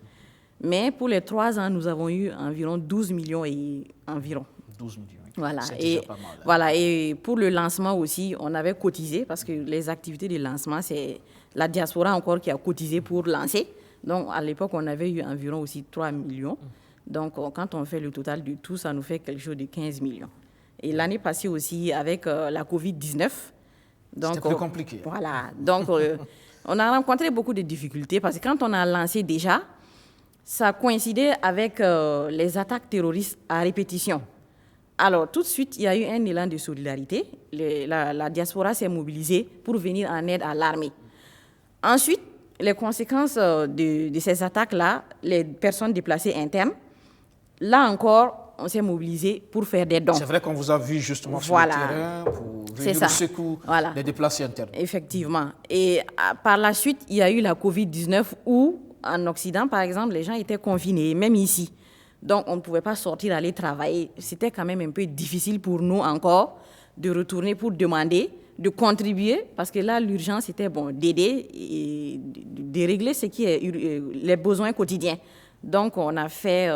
Mais pour les 3 ans, nous avons eu environ 12 millions et environ. 12 millions. Voilà. C'est Et, déjà pas mal, hein. voilà. Et pour le lancement aussi, on avait cotisé parce que les activités de lancement, c'est la diaspora encore qui a cotisé pour lancer. Donc, à l'époque, on avait eu environ aussi 3 millions. Donc, quand on fait le total de tout, ça nous fait quelque chose de 15 millions. Et l'année passée aussi, avec la Covid-19... C'était plus compliqué. Voilà. Donc, on a rencontré beaucoup de difficultés parce que quand on a lancé déjà, ça coïncidait avec les attaques terroristes à répétition. Alors, tout de suite, il y a eu un élan de solidarité. La diaspora s'est mobilisée pour venir en aide à l'armée. Ensuite, les conséquences de ces attaques-là, les personnes déplacées internes, là encore, on s'est mobilisé pour faire des dons. C'est vrai qu'on vous a vu justement sur le terrain pour venir au secours des déplacés internes. Effectivement. Et par la suite, il y a eu la Covid-19 où, en Occident, par exemple, les gens étaient confinés, même ici. Donc, on ne pouvait pas sortir, aller travailler. C'était quand même un peu difficile pour nous encore de retourner pour demander, de contribuer, parce que là, l'urgence était d'aider et de régler ce qui est les besoins quotidiens. Donc, on a fait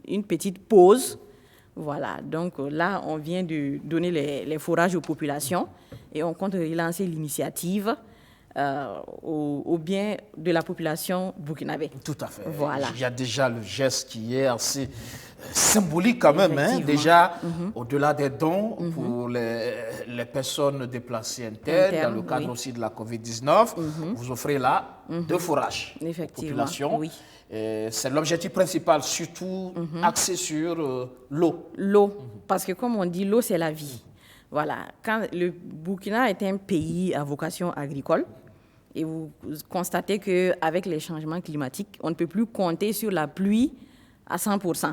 une petite pause. Voilà. Donc, là, on vient de donner les forages aux populations et on compte relancer l'initiative au bien de la population burkinabé. Tout à fait. Voilà. Il y a déjà le geste qui est assez symbolique quand même. Hein, déjà, au-delà des dons pour les personnes déplacées internes, dans le cadre aussi de la Covid-19, vous offrez là 2 forages aux populations. Oui. C'est l'objectif principal, surtout axé sur l'eau. L'eau, parce que comme on dit, l'eau c'est la vie. Voilà. Quand le Burkina est un pays à vocation agricole, et vous constatez qu'avec les changements climatiques, on ne peut plus compter sur la pluie à 100%.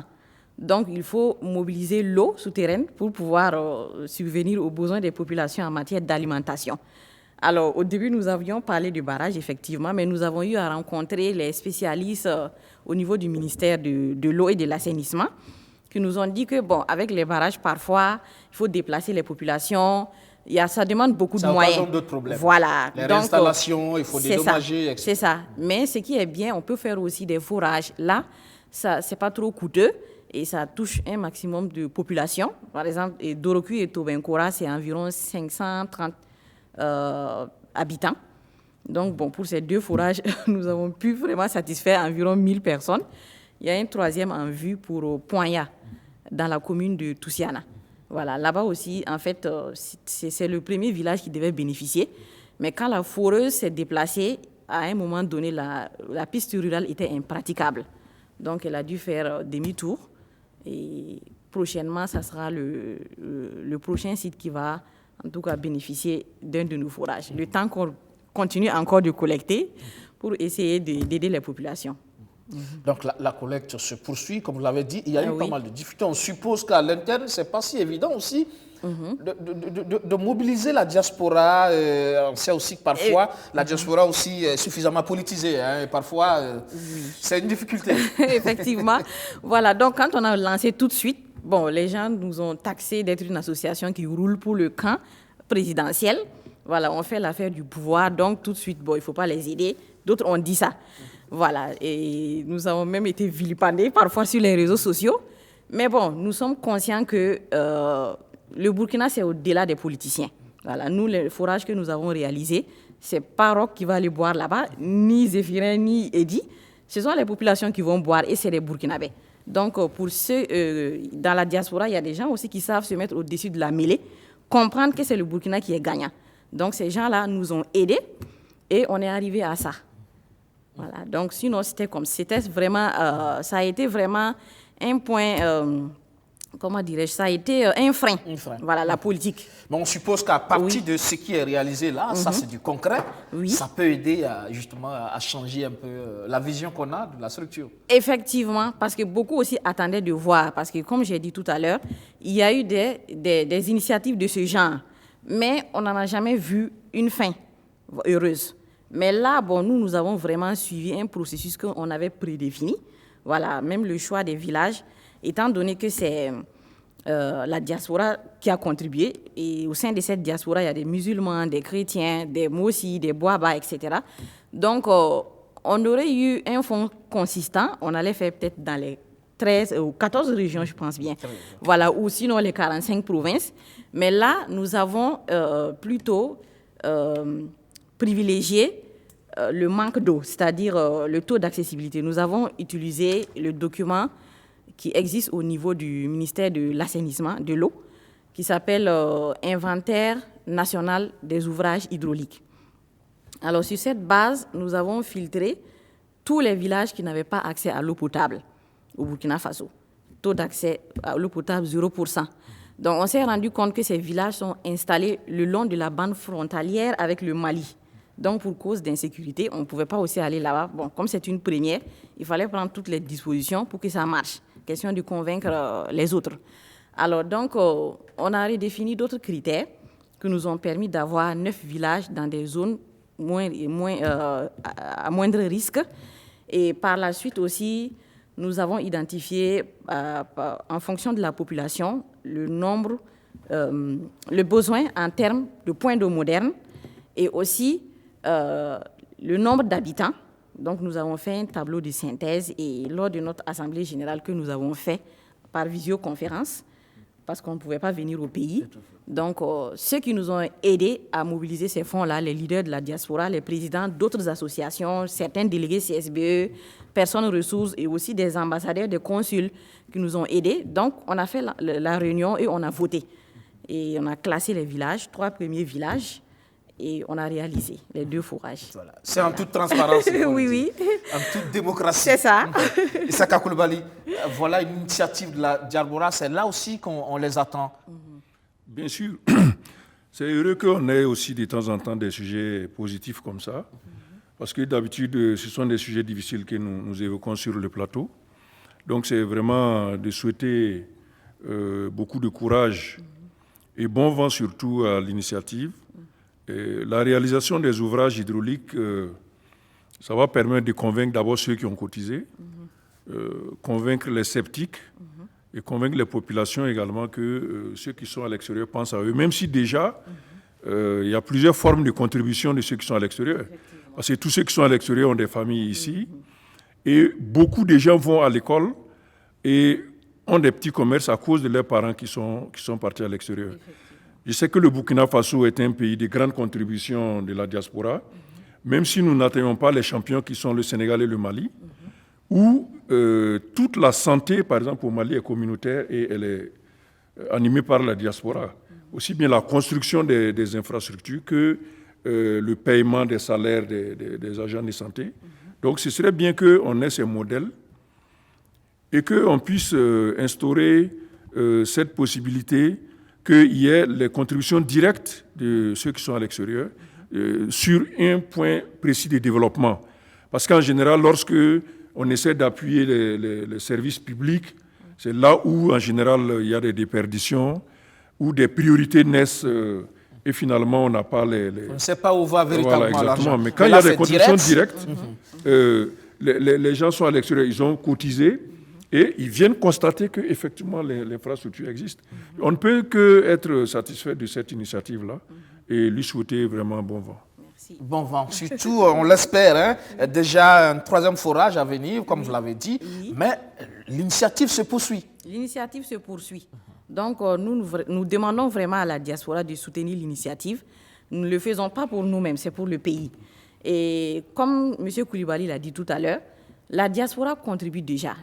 Donc, il faut mobiliser l'eau souterraine pour pouvoir subvenir aux besoins des populations en matière d'alimentation. Alors, au début, nous avions parlé de barrages, effectivement, mais nous avons eu à rencontrer les spécialistes au niveau du ministère de l'eau et de l'assainissement qui nous ont dit que, bon, avec les barrages, parfois, il faut déplacer les populations. Ça demande beaucoup de moyens. Ça occasionne d'autres problèmes. Voilà. Les réinstallations, il faut dédommager, etc. C'est ça. Mais ce qui est bien, on peut faire aussi des forages. Là, ça, c'est pas trop coûteux et ça touche un maximum de population. Par exemple, Doroku et Tobenkora, c'est environ 530 habitants. Donc, bon, pour ces 2 forages, nous avons pu vraiment satisfaire environ 1000 personnes. Il y a un 3e en vue pour Poigna, dans la commune de Toussiana. Voilà, là-bas aussi, en fait, c'est le premier village qui devait bénéficier. Mais quand la foreuse s'est déplacée, à un moment donné, la piste rurale était impraticable. Donc, elle a dû faire demi-tour. Et prochainement, ça sera le prochain site qui va, en tout cas, bénéficier d'un de nos forages. Le temps qu'on continue encore de collecter pour essayer d'aider les populations. Donc la collecte se poursuit, comme vous l'avez dit. Il y a eu pas mal de difficultés. On suppose qu'à l'interne, ce n'est pas si évident aussi de mobiliser la diaspora. On sait aussi que parfois, la diaspora aussi est suffisamment politisée. Hein, et parfois, c'est une difficulté. Effectivement. Voilà, donc quand on a lancé tout de suite, bon, les gens nous ont taxé d'être une association qui roule pour le camp présidentiel. Voilà, on fait l'affaire du pouvoir, donc tout de suite, bon, il ne faut pas les aider. D'autres ont dit ça. Voilà, et nous avons même été vilipendés parfois sur les réseaux sociaux. Mais bon, nous sommes conscients que le Burkina, c'est au-delà des politiciens. Voilà, nous, le forage que nous avons réalisé, c'est pas Roch qui va aller boire là-bas, ni Zéphirin, ni Eddy. Ce sont les populations qui vont boire et c'est les Burkinabés. Donc, pour ceux dans la diaspora, il y a des gens aussi qui savent se mettre au-dessus de la mêlée, comprendre que c'est le Burkina qui est gagnant. Donc, ces gens-là nous ont aidés et on est arrivé à ça. Voilà. Donc, sinon, c'était vraiment, ça a été vraiment un point, comment dirais-je, ça a été un frein. Voilà, la politique. Mais on suppose qu'à partir de ce qui est réalisé là, ça c'est du concret, ça peut aider justement à changer un peu la vision qu'on a de la structure. Effectivement, parce que beaucoup aussi attendaient de voir, parce que comme j'ai dit tout à l'heure, il y a eu des initiatives de ce genre, mais on n'en a jamais vu une fin heureuse. Mais là, bon, nous avons vraiment suivi un processus qu'on avait prédéfini. Voilà, même le choix des villages, étant donné que c'est la diaspora qui a contribué, et au sein de cette diaspora, il y a des musulmans, des chrétiens, des Mossi, des Boaba, etc. Donc, on aurait eu un fonds consistant, on allait faire peut-être dans les 13 ou 14 régions, je pense bien. Voilà, ou sinon les 45 provinces. Mais là, nous avons plutôt privilégié le manque d'eau, c'est-à-dire le taux d'accessibilité. Nous avons utilisé le document qui existe au niveau du ministère de l'assainissement, de l'eau, qui s'appelle Inventaire national des ouvrages hydrauliques. Alors, sur cette base, nous avons filtré tous les villages qui n'avaient pas accès à l'eau potable au Burkina Faso. Taux d'accès à l'eau potable, 0%. Donc, on s'est rendu compte que ces villages sont installés le long de la bande frontalière avec le Mali. Donc, pour cause d'insécurité, on ne pouvait pas aussi aller là-bas. Bon, comme c'est une première, il fallait prendre toutes les dispositions pour que ça marche. Question de convaincre les autres. Alors, donc, on a redéfini d'autres critères qui nous ont permis d'avoir 9 villages dans des zones à moindre risque. Et par la suite aussi, nous avons identifié, en fonction de la population, le nombre, le besoin en termes de points d'eau modernes et aussi le nombre d'habitants. Donc, nous avons fait un tableau de synthèse et lors de notre assemblée générale que nous avons fait par visioconférence, parce qu'on ne pouvait pas venir au pays. Donc, ceux qui nous ont aidés à mobiliser ces fonds-là, les leaders de la diaspora, les présidents d'autres associations, certains délégués CSBE, personnes ressources et aussi des ambassadeurs, des consuls qui nous ont aidés. Donc, on a fait la réunion et on a voté. Et on a classé les villages, 3 premiers villages, et on a réalisé les 2 forages. Voilà. C'est en toute transparence. Oui, oui. En toute démocratie. C'est ça. Issaka Coulibaly, voilà une initiative de la diaspora, c'est là aussi qu'on les attend. Bien sûr. C'est heureux qu'on ait aussi de temps en temps des sujets positifs comme ça, parce que d'habitude, ce sont des sujets difficiles que nous évoquons sur le plateau. Donc c'est vraiment de souhaiter beaucoup de courage et bon vent surtout à l'initiative. La réalisation des ouvrages hydrauliques, ça va permettre de convaincre d'abord ceux qui ont cotisé, convaincre les sceptiques et convaincre les populations également que ceux qui sont à l'extérieur pensent à eux, même si déjà il y a plusieurs formes de contribution de ceux qui sont à l'extérieur. Parce que tous ceux qui sont à l'extérieur ont des familles ici et beaucoup de gens vont à l'école et ont des petits commerces à cause de leurs parents qui sont partis à l'extérieur. Je sais que le Burkina Faso est un pays de grande contribution de la diaspora, même si nous n'atteignons pas les champions qui sont le Sénégal et le Mali, où toute la santé, par exemple, au Mali est communautaire et elle est animée par la diaspora. Aussi bien la construction des infrastructures que le paiement des salaires des agents de santé. Donc ce serait bien qu'on ait ces modèles et qu'on puisse instaurer cette possibilité qu'il y ait les contributions directes de ceux qui sont à l'extérieur sur un point précis de développement. Parce qu'en général, lorsque on essaie d'appuyer les services publics, c'est là où, en général, il y a des déperditions, où des priorités naissent et finalement, on n'a pas les... On ne sait pas où va véritablement l'argent. Mais quand il y a des contributions directes, les gens sont à l'extérieur, ils ont cotisé, et ils viennent constater qu'effectivement, l'infrastructure existe. On ne peut qu'être satisfait de cette initiative-là et lui souhaiter vraiment bon vent. Merci. Bon vent, surtout, on l'espère, déjà un 3e forage à venir, comme vous l'avez dit, mais l'initiative se poursuit. L'initiative se poursuit. Donc, nous demandons vraiment à la diaspora de soutenir l'initiative. Nous ne le faisons pas pour nous-mêmes, c'est pour le pays. Et comme M. Koulibaly l'a dit tout à l'heure, la diaspora contribue déjà.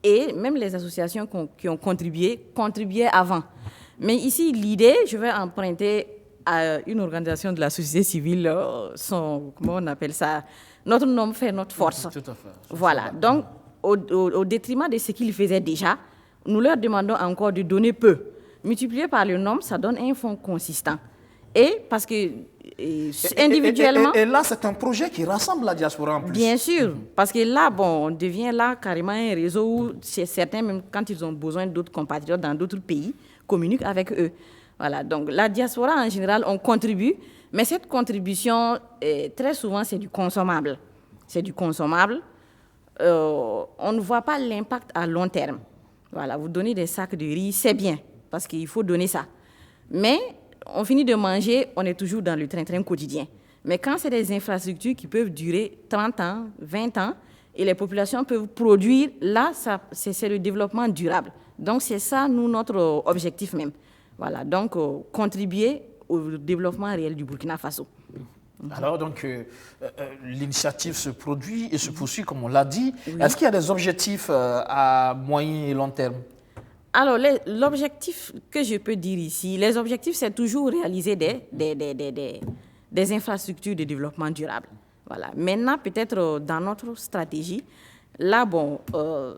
Et même les associations qui ont contribuaient avant. Mais ici, l'idée, je vais emprunter à une organisation de la société civile, comment on appelle ça, notre nom fait notre force. Tout à fait. Voilà. Donc, au détriment de ce qu'ils faisaient déjà, nous leur demandons encore de donner peu. Multiplié par le nombre, ça donne un fonds consistant. Et parce que individuellement... Et là, c'est un projet qui rassemble la diaspora en plus. Bien sûr, parce que là, on devient là carrément un réseau où certains, même quand ils ont besoin d'autres compatriotes dans d'autres pays, communiquent avec eux. Voilà, donc la diaspora en général, on contribue, mais cette contribution, très souvent, c'est du consommable. C'est du consommable. On ne voit pas l'impact à long terme. Voilà, vous donnez des sacs de riz, c'est bien, parce qu'il faut donner ça. Mais on finit de manger, on est toujours dans le train-train quotidien. Mais quand c'est des infrastructures qui peuvent durer 30 ans, 20 ans, et les populations peuvent produire, là, c'est le développement durable. Donc, c'est ça, nous, notre objectif même. Voilà, donc, contribuer au développement réel du Burkina Faso. Alors, donc, l'initiative se produit et se poursuit, comme on l'a dit. Oui. Est-ce qu'il y a des objectifs à moyen et long terme? Alors, l'objectif que je peux dire ici, les objectifs, c'est toujours réaliser des infrastructures de développement durable. Voilà. Maintenant, peut-être dans notre stratégie, là,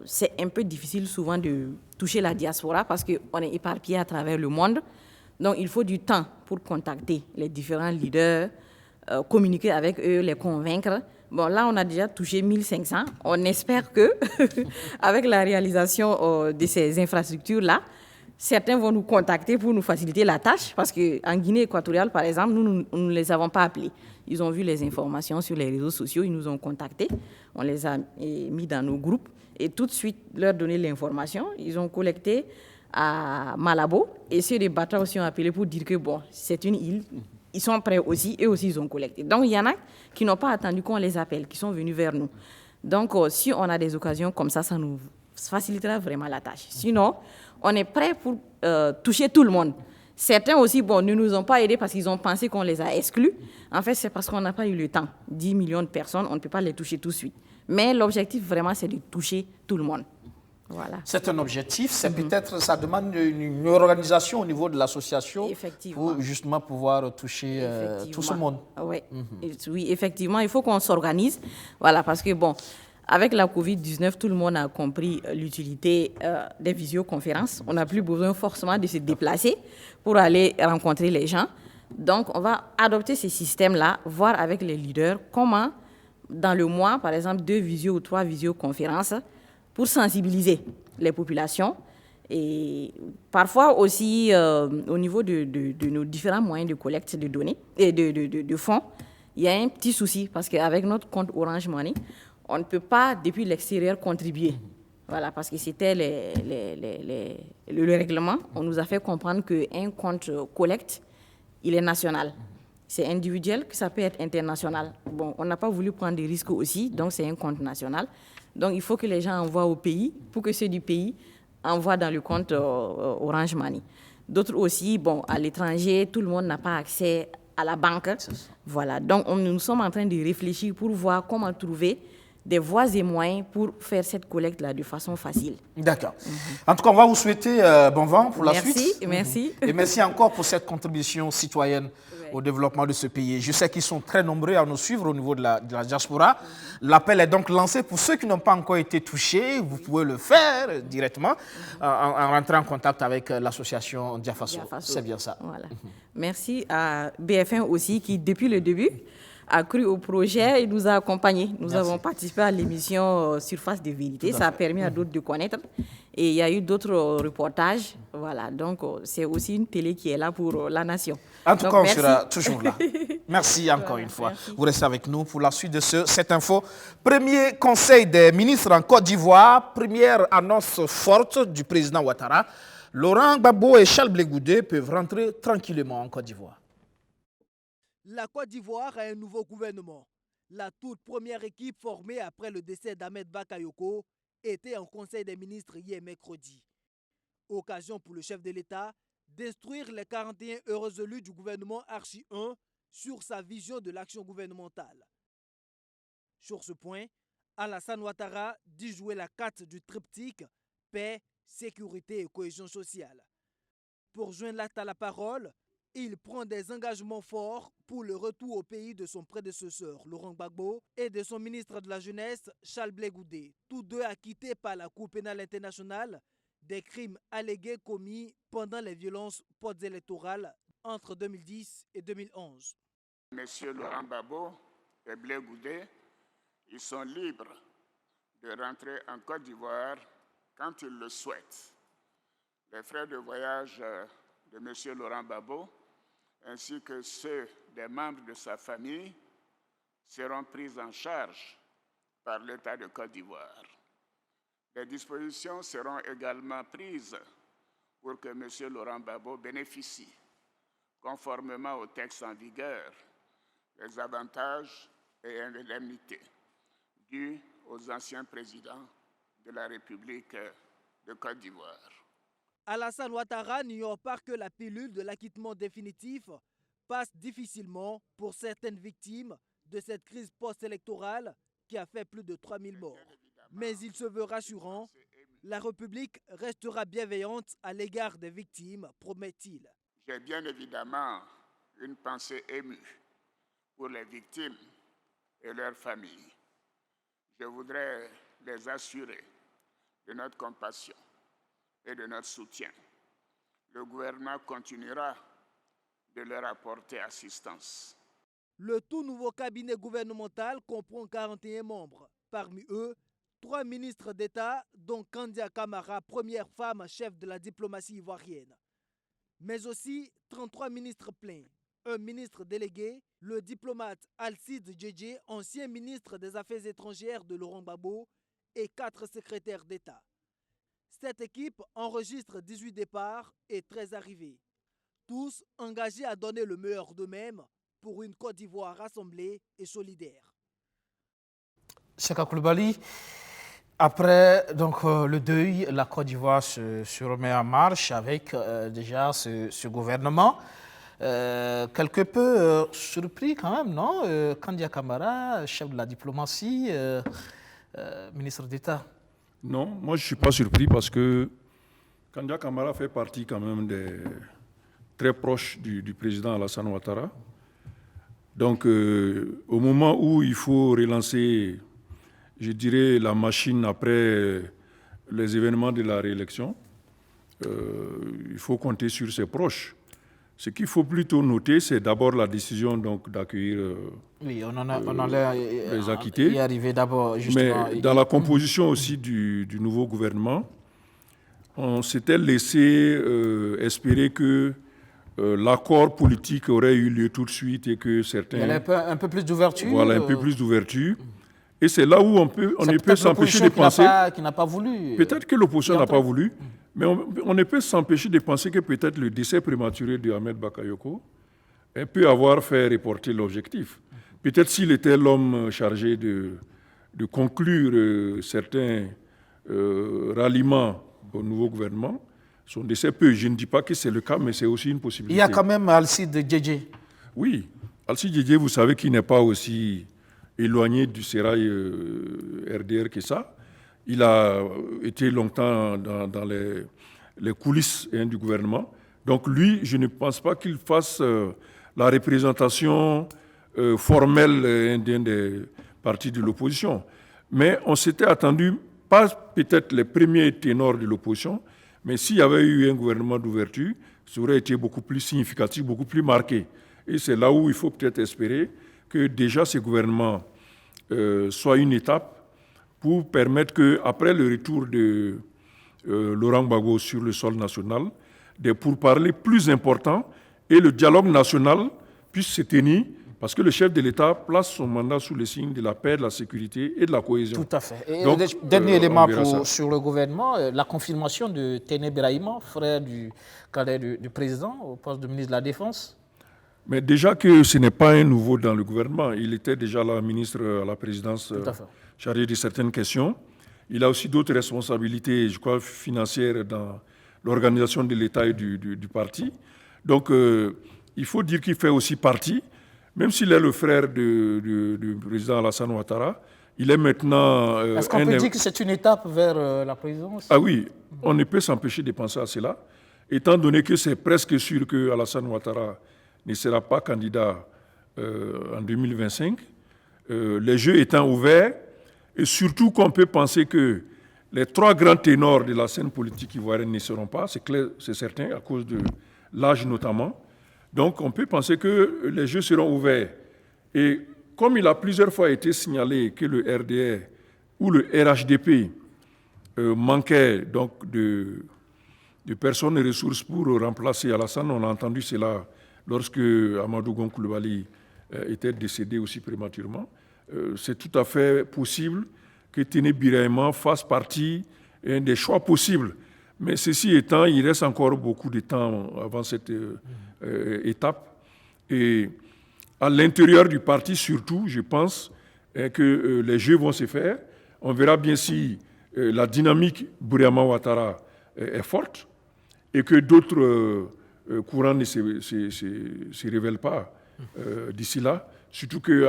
c'est un peu difficile souvent de toucher la diaspora parce qu'on est éparpillé à travers le monde. Donc, il faut du temps pour contacter les différents leaders, communiquer avec eux, les convaincre. Bon, là, on a déjà touché 1500. On espère que, avec la réalisation de ces infrastructures-là, certains vont nous contacter pour nous faciliter la tâche, parce qu'en Guinée équatoriale, par exemple, nous ne les avons pas appelés. Ils ont vu les informations sur les réseaux sociaux, ils nous ont contactés, on les a mis dans nos groupes, et tout de suite, leur donner l'information. Ils ont collecté à Malabo, et ceux des Batra aussi ont appelé pour dire que, c'est une île. Ils sont prêts aussi, eux aussi, ils ont collecté. Donc, il y en a qui n'ont pas attendu qu'on les appelle, qui sont venus vers nous. Donc, si on a des occasions comme ça nous facilitera vraiment la tâche. Sinon, on est prêt pour toucher tout le monde. Certains aussi, ne nous ont pas aidés parce qu'ils ont pensé qu'on les a exclus. En fait, c'est parce qu'on n'a pas eu le temps. 10 millions de personnes, on ne peut pas les toucher tout de suite. Mais l'objectif, vraiment, c'est de toucher tout le monde. Voilà. C'est un objectif, c'est peut-être, ça demande une organisation au niveau de l'association pour justement pouvoir toucher tout ce monde. Oui, effectivement, il faut qu'on s'organise. Voilà, parce que avec la Covid-19, tout le monde a compris l'utilité des visioconférences. On n'a plus besoin forcément de se déplacer pour aller rencontrer les gens. Donc, on va adopter ces systèmes-là, voir avec les leaders comment, dans le mois, par exemple, 2 visio ou 3 visioconférences, pour sensibiliser les populations et parfois aussi au niveau de nos différents moyens de collecte de données et de fonds, il y a un petit souci parce qu'avec notre compte Orange Money, on ne peut pas depuis l'extérieur contribuer. Voilà, parce que c'était le règlement. On nous a fait comprendre qu'un compte collecte, il est national. C'est individuel, que ça peut être international. On n'a pas voulu prendre des risques aussi, donc c'est un compte national. Donc, il faut que les gens envoient au pays pour que ceux du pays envoient dans le compte Orange Money. D'autres aussi, à l'étranger, tout le monde n'a pas accès à la banque. Voilà. Donc, nous sommes en train de réfléchir pour voir comment trouver des voies et moyens pour faire cette collecte-là de façon facile. D'accord. En tout cas, on va vous souhaiter bon vent pour la suite. Merci. Et merci encore pour cette contribution citoyenne au développement de ce pays. Je sais qu'ils sont très nombreux à nous suivre au niveau de la diaspora. L'appel est donc lancé pour ceux qui n'ont pas encore été touchés. Vous pouvez le faire directement en rentrant en contact avec l'association Diafaso. C'est bien ça. Voilà. Merci à BF1 aussi qui, depuis le début, a cru au projet et nous a accompagnés. Nous avons participé à l'émission Surface de vérité. Ça a permis à d'autres de connaître. Et il y a eu d'autres reportages. Voilà, donc c'est aussi une télé qui est là pour la nation. En tout cas, on sera toujours là. Merci encore une fois. Merci. Vous restez avec nous pour la suite de cette info. Premier conseil des ministres en Côte d'Ivoire. Première annonce forte du président Ouattara. Laurent Gbagbo et Charles Blé Goudé peuvent rentrer tranquillement en Côte d'Ivoire. La Côte d'Ivoire a un nouveau gouvernement. La toute première équipe formée après le décès d'Ahmed Bakayoko était en conseil des ministres hier mercredi. Occasion pour le chef de l'État d'instruire les 41 heureux élus du gouvernement Archi 1 sur sa vision de l'action gouvernementale. Sur ce point, Alassane Ouattara dit jouer la carte du triptyque paix, sécurité et cohésion sociale. Pour joindre l'acte à la parole, il prend des engagements forts pour le retour au pays de son prédécesseur Laurent Gbagbo et de son ministre de la Jeunesse Charles Blé Goudé, tous deux acquittés par la Cour pénale internationale des crimes allégués commis pendant les violences post-électorales entre 2010 et 2011. Monsieur Laurent Gbagbo et Blé Goudé, ils sont libres de rentrer en Côte d'Ivoire quand ils le souhaitent. Les frais de voyage de monsieur Laurent Gbagbo ainsi que ceux des membres de sa famille seront pris en charge par l'État de Côte d'Ivoire. Des dispositions seront également prises pour que M. Laurent Gbagbo bénéficie, conformément au texte en vigueur, des avantages et indemnités dus aux anciens présidents de la République de Côte d'Ivoire. Alassane Ouattara n'ignore pas que la pilule de l'acquittement définitif passe difficilement pour certaines victimes de cette crise post-électorale qui a fait plus de 3000 morts. Mais il se veut rassurant, la République restera bienveillante à l'égard des victimes, promet-il. J'ai bien évidemment une pensée émue pour les victimes et leurs familles. Je voudrais les assurer de notre compassion et de notre soutien. Le gouvernement continuera de leur apporter assistance. Le tout nouveau cabinet gouvernemental comprend 41 membres. Parmi eux, 3 ministres d'État, dont Kandia Camara, première femme chef de la diplomatie ivoirienne. Mais aussi 33 ministres pleins, un ministre délégué, le diplomate Alcide Djedje, ancien ministre des Affaires étrangères de Laurent Gbagbo, et 4 secrétaires d'État. Cette équipe enregistre 18 départs et 13 arrivées. Tous engagés à donner le meilleur d'eux-mêmes pour une Côte d'Ivoire rassemblée et solidaire. Cheka Koulibaly, après le deuil, la Côte d'Ivoire se remet en marche avec déjà ce gouvernement. Quelque peu surpris quand même, non? Kandia Camara, chef de la diplomatie, ministre d'État. Non, moi je ne suis pas surpris parce que Kandia Camara fait partie quand même des très proches du président Alassane Ouattara. Donc au moment où il faut relancer, je dirais, la machine après les événements de la réélection, il faut compter sur ses proches. Ce qu'il faut plutôt noter, c'est d'abord la décision d'accueillir oui, on allait les acquittés. Y arriver d'abord, justement. Mais dans la composition aussi du nouveau gouvernement, on s'était laissé espérer que l'accord politique aurait eu lieu tout de suite et que certains... Il y a un peu plus d'ouverture. Voilà, un peu plus d'ouverture. Et c'est là où on ne peut s'empêcher de penser... qui n'a pas voulu. Peut-être que l'opposition n'a pas voulu, mais on ne peut s'empêcher de penser que peut-être le décès prématuré de Ahmed Bakayoko peut avoir fait reporter l'objectif. Peut-être s'il était l'homme chargé de conclure certains ralliements au nouveau gouvernement, son décès peut, je ne dis pas que c'est le cas, mais c'est aussi une possibilité. Il y a quand même Alcide Djedje. Oui, Alcide Djedje, vous savez qu'il n'est pas aussi éloigné du sérail RDR que ça. Il a été longtemps dans les coulisses du gouvernement. Donc lui, je ne pense pas qu'il fasse la représentation formelle d'un des partis de l'opposition. Mais on s'était attendu, pas peut-être les premiers ténors de l'opposition, mais s'il y avait eu un gouvernement d'ouverture, ça aurait été beaucoup plus significatif, beaucoup plus marqué. Et c'est là où il faut peut-être espérer que déjà ce gouvernement soit une étape pour permettre qu'après le retour de Laurent Gbagbo sur le sol national, des pourparlers plus importants et le dialogue national puisse se tenir, parce que le chef de l'État place son mandat sous le signe de la paix, de la sécurité et de la cohésion. Tout à fait. Et donc, dernier élément sur le gouvernement, la confirmation de Téné Brahima, frère du président, au poste de ministre de la Défense. Mais déjà que ce n'est pas un nouveau dans le gouvernement, il était déjà là, ministre à la présidence, chargé de certaines questions. Il a aussi d'autres responsabilités, je crois, financières l'organisation de l'État et du parti. Donc, il faut dire qu'il fait aussi partie, même s'il est le frère du président Alassane Ouattara, il est maintenant... Est-ce qu'on peut dire que c'est une étape vers la présidence? Ah oui, on ne peut s'empêcher de penser à cela, étant donné que c'est presque sûr que Alassane Ouattara ne sera pas candidat en 2025, les jeux étant ouverts, et surtout qu'on peut penser que les 3 grands ténors de la scène politique ivoirienne ne seront pas, c'est clair, c'est certain, à cause de l'âge notamment. Donc on peut penser que les jeux seront ouverts. Et comme il a plusieurs fois été signalé que le RDR ou le RHDP manquait donc de personnes et ressources pour remplacer Alassane, on a entendu cela lorsque Amadou Gon Coulibaly était décédé aussi prématurément. C'est tout à fait possible que Téné Birahima fasse partie des choix possibles. Mais ceci étant, il reste encore beaucoup de temps avant cette étape. Et à l'intérieur du parti, surtout, je pense que les jeux vont se faire. On verra bien si la dynamique Birahima-Ouattara est forte et que d'autres courants ne se révèlent pas d'ici là. Surtout que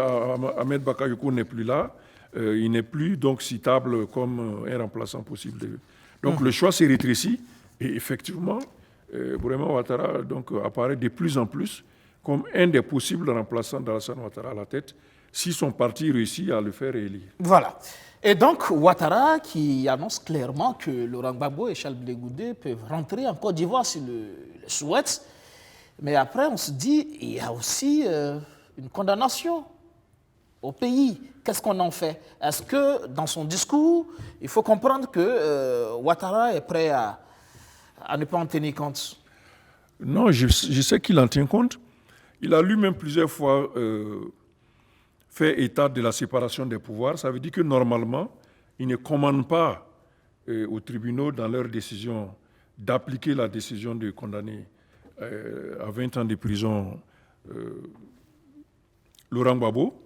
Ahmed Bakayoko n'est plus là. Il n'est plus donc citable comme un remplaçant possible. Donc le choix s'est rétréci et effectivement, Birahima Ouattara donc, apparaît de plus en plus comme un des possibles remplaçants d'Alassane Ouattara à la tête, si son parti réussit à le faire élire. Voilà. Et donc Ouattara qui annonce clairement que Laurent Gbagbo et Charles Blé Goudé peuvent rentrer en Côte d'Ivoire s'ils le souhaitent. Mais après, on se dit, il y a aussi une condamnation au pays. Qu'est-ce qu'on en fait? Est-ce que dans son discours, il faut comprendre que Ouattara est prêt à ne pas en tenir compte? Non, je sais qu'il en tient compte. Il a lui-même plusieurs fois fait état de la séparation des pouvoirs. Ça veut dire que normalement, il ne commande pas aux tribunaux dans leur décision d'appliquer la décision de condamner à 20 ans de prison Laurent Gbagbo.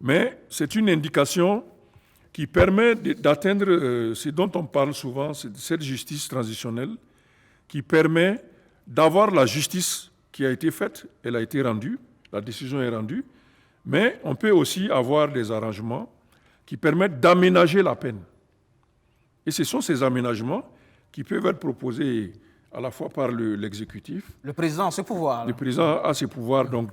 Mais c'est une indication qui permet d'atteindre ce dont on parle souvent, cette justice transitionnelle, qui permet d'avoir la justice qui a été faite, elle a été rendue, la décision est rendue, mais on peut aussi avoir des arrangements qui permettent d'aménager la peine. Et ce sont ces aménagements qui peuvent être proposés à la fois par l'exécutif. Le président a ce pouvoir. Le président a ce pouvoir donc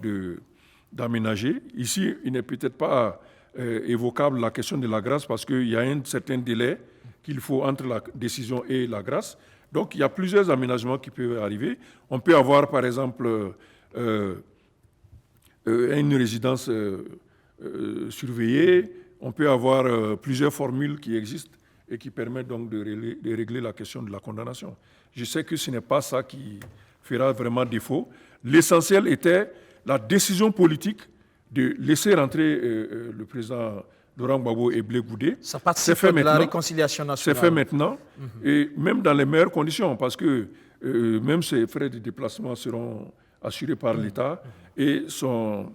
d'aménager. Ici, il n'est peut-être pas évocable la question de la grâce parce qu'il y a un certain délai qu'il faut entre la décision et la grâce. Donc, il y a plusieurs aménagements qui peuvent arriver. On peut avoir, par exemple, une résidence surveillée. On peut avoir plusieurs formules qui existent et qui permettent donc de régler la question de la condamnation. Je sais que ce n'est pas ça qui fera vraiment défaut. L'essentiel était la décision politique de laisser rentrer le président Laurent Gbagbo et Blé Goudé. Ça participe de la réconciliation nationale. C'est fait maintenant, et même dans les meilleures conditions, parce que même ses frais de déplacement seront assurés par l'État, et son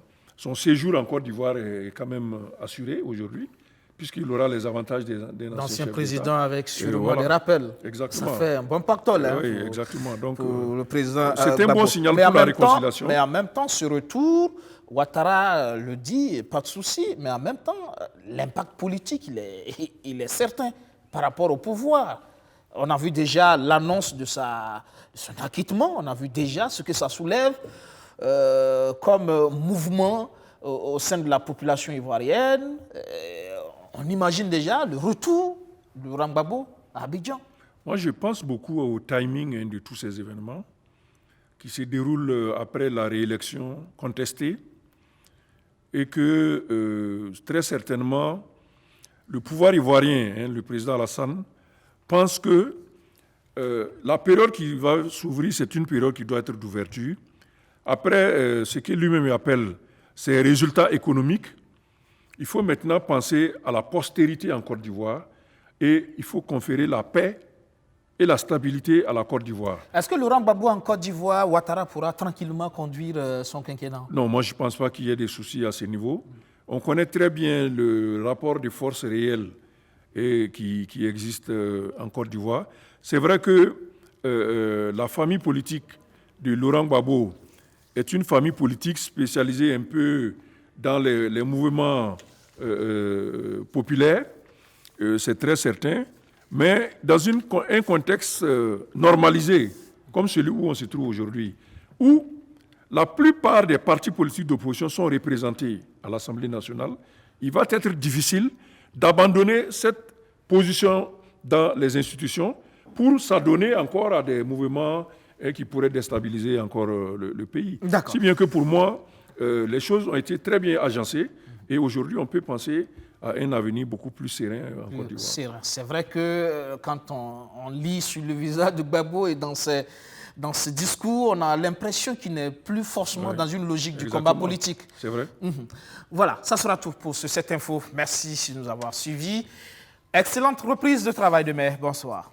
séjour en Côte d'Ivoire est quand même assuré aujourd'hui, puisqu'il aura les avantages des ancien président avec sûrement des rappels. Exactement. Ça fait un bon pactole. Oui, exactement. Donc, pour le président. C'est un bon signal pour la réconciliation. Mais en même temps, ce retour, Ouattara le dit, pas de souci, mais en même temps, l'impact politique, il est certain par rapport au pouvoir. On a vu déjà l'annonce de son acquittement, on a vu déjà ce que ça soulève comme mouvement au sein de la population ivoirienne. On imagine déjà le retour de Laurent Gbagbo à Abidjan. Moi, je pense beaucoup au timing de tous ces événements qui se déroulent après la réélection contestée et que très certainement le pouvoir ivoirien, le président Alassane, pense que la période qui va s'ouvrir, c'est une période qui doit être d'ouverture. Après ce que lui-même appelle ses résultats économiques, il faut maintenant penser à la postérité en Côte d'Ivoire et il faut conférer la paix et la stabilité à la Côte d'Ivoire. Est-ce que Laurent Gbagbo en Côte d'Ivoire, Ouattara pourra tranquillement conduire son quinquennat? Non, moi je ne pense pas qu'il y ait des soucis à ce niveau. On connaît très bien le rapport de force réel qui existe en Côte d'Ivoire. C'est vrai que la famille politique de Laurent Gbagbo est une famille politique spécialisée un peu dans les mouvements populaires, c'est très certain, mais dans un contexte normalisé, comme celui où on se trouve aujourd'hui, où la plupart des partis politiques d'opposition sont représentés à l'Assemblée nationale, il va être difficile d'abandonner cette position dans les institutions pour s'adonner encore à des mouvements qui pourraient déstabiliser encore le pays. Si bien que pour moi, les choses ont été très bien agencées et aujourd'hui, on peut penser à un avenir beaucoup plus serein en Côte d'Ivoire. C'est vrai que quand on lit sur le visage de Gbagbo et dans ce discours, on a l'impression qu'il n'est plus forcément dans une logique du combat politique. C'est vrai. Voilà, ça sera tout pour cette info. Merci de nous avoir suivis. Excellente reprise de travail demain. Bonsoir.